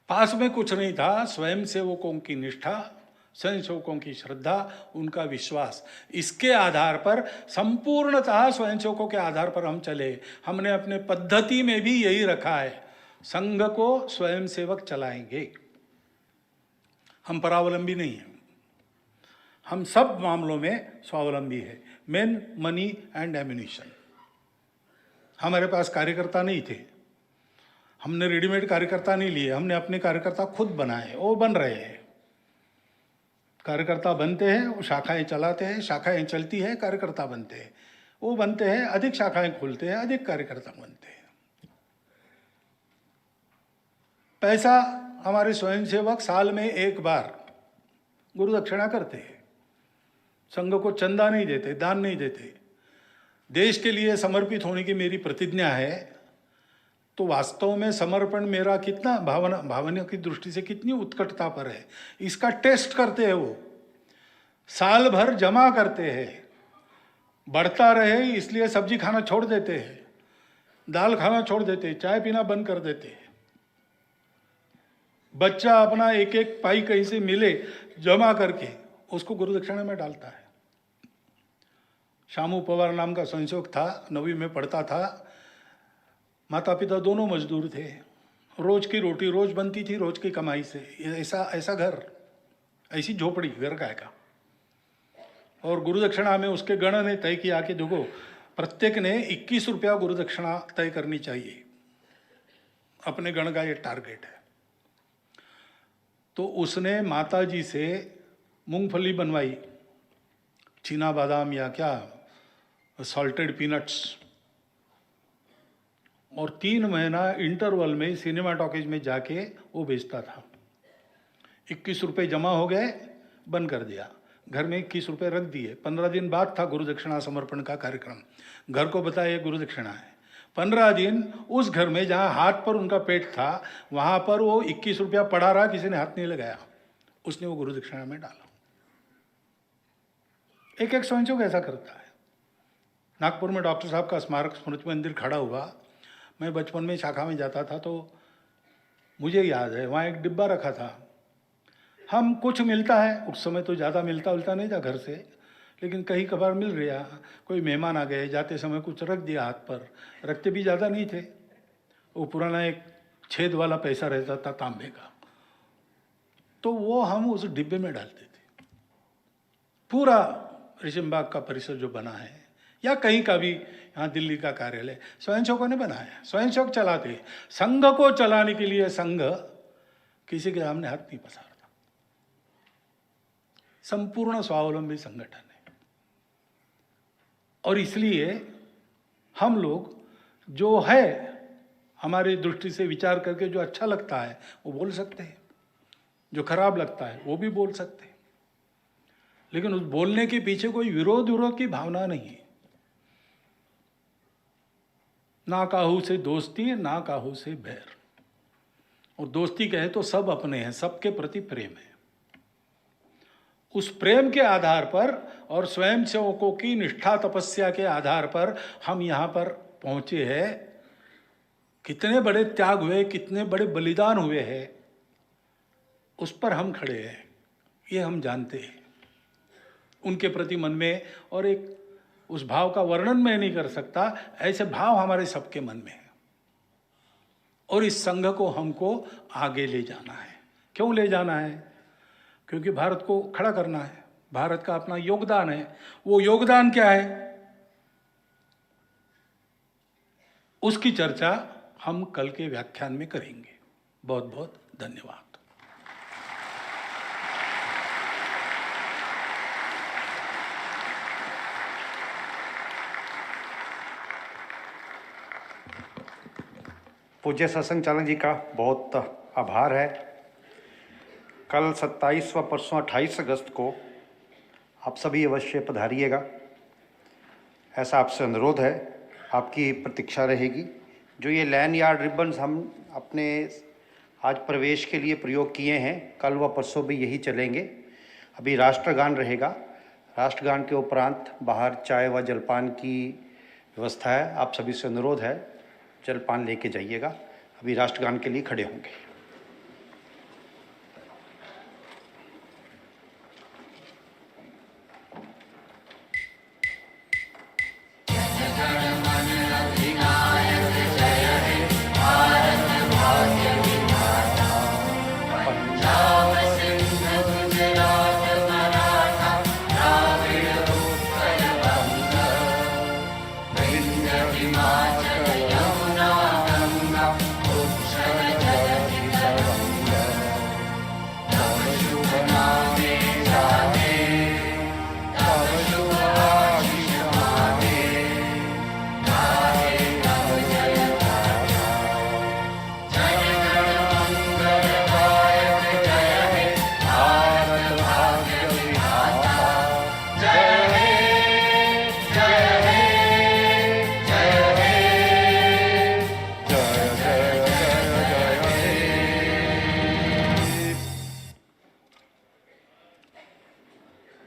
पास में कुछ नहीं था, स्वयंसेवकों की निष्ठा, स्वयंसेवकों की श्रद्धा, उनका विश्वास, इसके आधार पर संपूर्णतः स्वयंसेवकों के आधार पर हम चले। हमने अपने पद्धति में भी यही रखा है, संघ को स्वयंसेवक चलाएंगे। हम परावलंबी नहीं हैं, हम सब मामलों में स्वावलंबी है। Main money and ammunition. हमारे पास कार्यकर्ता नहीं थे, हमने रेडीमेड कार्यकर्ता नहीं लिए, हमने अपने कार्यकर्ता खुद बनाए, वो बन रहे हैं। कार्यकर्ता बनते हैं, वो शाखाएं चलाते हैं, शाखाएं चलती है, कार्यकर्ता बनते हैं, वो बनते हैं, अधिक शाखाएं खुलते हैं, अधिक कार्यकर्ता बनते हैं। पैसा हमारे स्वयंसेवक साल में एक बार गुरु दक्षिणा करते हैं, संघ को चंदा नहीं देते, दान नहीं देते। देश के लिए समर्पित होने की मेरी प्रतिज्ञा है, तो वास्तव में समर्पण मेरा कितना भावना की दृष्टि से कितनी उत्कटता पर है, इसका टेस्ट करते हैं। वो साल भर जमा करते हैं, बढ़ता रहे इसलिए सब्जी खाना छोड़ देते हैं, दाल खाना छोड़ देते हैं, चाय पीना बंद कर देते हैं। बच्चा अपना एक एक पाई कहीं से मिले जमा करके उसको गुरु दक्षिणा में डालता है। शामू पवार नाम का स्वयंसेवक था, 9वीं में पढ़ता था। माता पिता दोनों मजदूर थे, रोज की रोटी रोज बनती थी, रोज की कमाई से। ऐसा घर, ऐसी झोपड़ी, घर का का। और गुरु दक्षिणा में उसके गण ने तय किया कि देखो, प्रत्येक ने 21 रुपया गुरु दक्षिणा तय करनी चाहिए। अपने गण का ये टारगेट है। तो उसने माताजी से मूंगफली बनवाई, चीना बादाम या क्या, सॉल्टेड पीनट्स, और 3 महीना इंटरवल में सिनेमा टॉकीज में जाके वो बेचता था। 21 रुपये जमा हो गए, बंद कर दिया, घर में 21 रुपये रख दिए। 15 दिन बाद था गुरु दक्षिणा समर्पण का कार्यक्रम, घर को बताया ये गुरु दक्षिणा है। 15 दिन उस घर में जहाँ हाथ पर उनका पेट था वहाँ पर वो 21 रुपया पड़ा रहा, किसी ने हाथ नहीं लगाया, उसने वो गुरु दक्षिणा में डाला। एक एक स्वयंसेवक ऐसा करता है। नागपुर में डॉक्टर साहब का स्मारक स्मृति मंदिर खड़ा हुआ, मैं बचपन में शाखा में जाता था तो मुझे याद है वहाँ एक डिब्बा रखा था। हम कुछ मिलता है, उस समय तो ज़्यादा मिलता उलता नहीं था घर से, लेकिन कहीं कभार मिल रहा, कोई मेहमान आ गए, जाते समय कुछ रख दिया हाथ पर, रखते भी ज़्यादा नहीं थे, वो पुराना एक छेद वाला पैसा रहता था तांबे का, तो वो हम उस डिब्बे में डालते थे। पूरा रेशमबाग का परिसर जो बना है या कहीं का भी, यहाँ दिल्ली का कार्यालय स्वयंसेवकों ने बनाया, स्वयंसेवक चलाते। संघ को चलाने के लिए संघ किसी के सामने हाथ नहीं पसारता, संपूर्ण स्वावलंबी संगठन है। और इसलिए हम लोग जो है हमारी दृष्टि से विचार करके जो अच्छा लगता है वो बोल सकते हैं, जो खराब लगता है वो भी बोल सकते हैं, लेकिन उस बोलने के पीछे कोई विरोध की भावना नहीं है। ना काहू से दोस्ती, ना काहू से बैर। और दोस्ती कहे तो सब अपने हैं, सबके प्रति प्रेम है। उस प्रेम के आधार पर और स्वयंसेवकों की निष्ठा तपस्या के आधार पर हम यहाँ पर पहुँचे हैं। कितने बड़े त्याग हुए, कितने बड़े बलिदान हुए हैं, उस पर हम खड़े हैं, ये हम जानते हैं। उनके प्रति मन में और एक उस भाव का वर्णन मैं नहीं कर सकता, ऐसे भाव हमारे सबके मन में है। और इस संघ को हमको आगे ले जाना है। क्यों ले जाना है? क्योंकि भारत को खड़ा करना है, भारत का अपना योगदान है। वो योगदान क्या है उसकी चर्चा हम कल के व्याख्यान में करेंगे। बहुत बहुत धन्यवाद। पूज्य सत्संग चालक जी का बहुत आभार है। कल 27 व परसों 28 अगस्त को आप सभी अवश्य पधारिएगा, ऐसा आपसे अनुरोध है। आपकी प्रतीक्षा रहेगी। जो ये लैंड यार्ड रिबन्स हम अपने आज प्रवेश के लिए प्रयोग किए हैं, कल व परसों भी यही चलेंगे। अभी राष्ट्रगान रहेगा, राष्ट्रगान के उपरांत बाहर चाय व जलपान की व्यवस्था है। आप सभी से अनुरोध है, जलपान लेके जाइएगा। अभी राष्ट्रगान के लिए खड़े होंगे।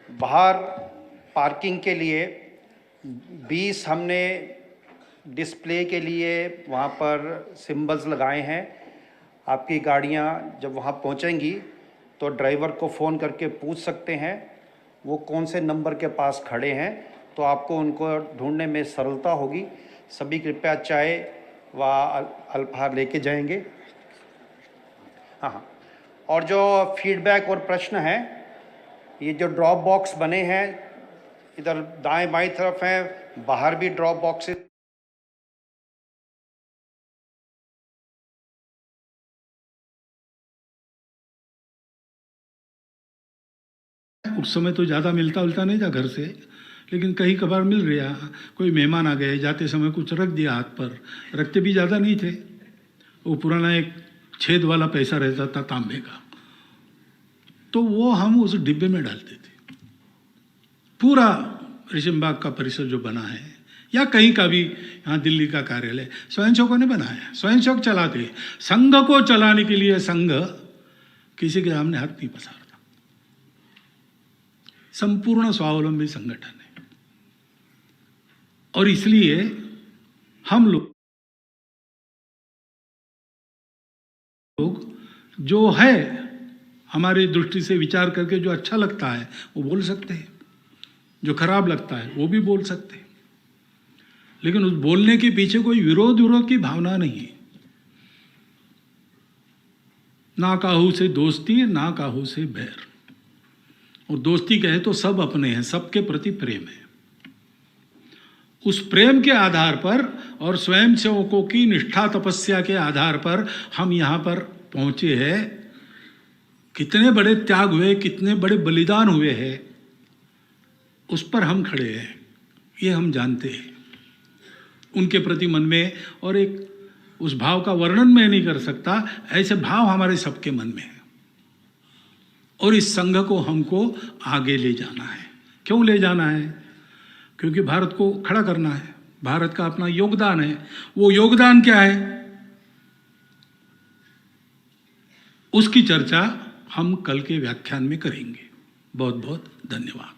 बाहर पार्किंग के लिए 20 हमने डिस्प्ले के लिए वहाँ पर सिंबल्स लगाए हैं। आपकी गाड़ियाँ जब वहाँ पहुँचेंगी तो ड्राइवर को फ़ोन करके पूछ सकते हैं वो कौन से नंबर के पास खड़े हैं, तो आपको उनको ढूंढने में सरलता होगी। सभी कृपया चाय व अल्पाहार लेके जाएंगे। हाँ, और जो फीडबैक और प्रश्न हैं, ये जो ड्रॉप बॉक्स बने हैं इधर दाएं बाएं तरफ हैं, बाहर भी ड्रॉप बॉक्सेस उस समय तो ज़्यादा मिलता उलता नहीं था घर से, लेकिन कहीं कभार मिल गया। कोई मेहमान आ गए, जाते समय कुछ रख दिया हाथ पर, रखते भी ज़्यादा नहीं थे। वो पुराना एक छेद वाला पैसा रहता था तांबे का, तो वो हम उस डिब्बे में डालते थे। पूरा रेशमबाग का परिसर जो बना है, या कहीं का भी, यहाँ दिल्ली का कार्यालय स्वयंसेवकों ने बनाया, स्वयंसेवक चलाते। संघ को चलाने के लिए संघ किसी के सामने हाथ नहीं पसारता, संपूर्ण स्वावलंबी संगठन है। और इसलिए हम लोग जो है हमारी दृष्टि से विचार करके जो अच्छा लगता है वो बोल सकते हैं, जो खराब लगता है वो भी बोल सकते हैं, लेकिन उस बोलने के पीछे कोई विरोध की भावना नहीं है। ना काहू से दोस्ती, ना काहू से बैर। और दोस्ती कहे तो सब अपने हैं, सबके प्रति प्रेम है। उस प्रेम के आधार पर और स्वयंसेवकों की निष्ठा तपस्या के आधार पर हम यहाँ पर पहुँचे हैं। कितने बड़े त्याग हुए, कितने बड़े बलिदान हुए हैं, उस पर हम खड़े हैं, ये हम जानते हैं। उनके प्रति मन में, और एक उस भाव का वर्णन मैं नहीं कर सकता, ऐसे भाव हमारे सबके मन में है। और इस संघ को हमको आगे ले जाना है। क्यों ले जाना है? क्योंकि भारत को खड़ा करना है, भारत का अपना योगदान है। वो योगदान क्या है, उसकी चर्चा हम कल के व्याख्यान में करेंगे। बहुत बहुत धन्यवाद।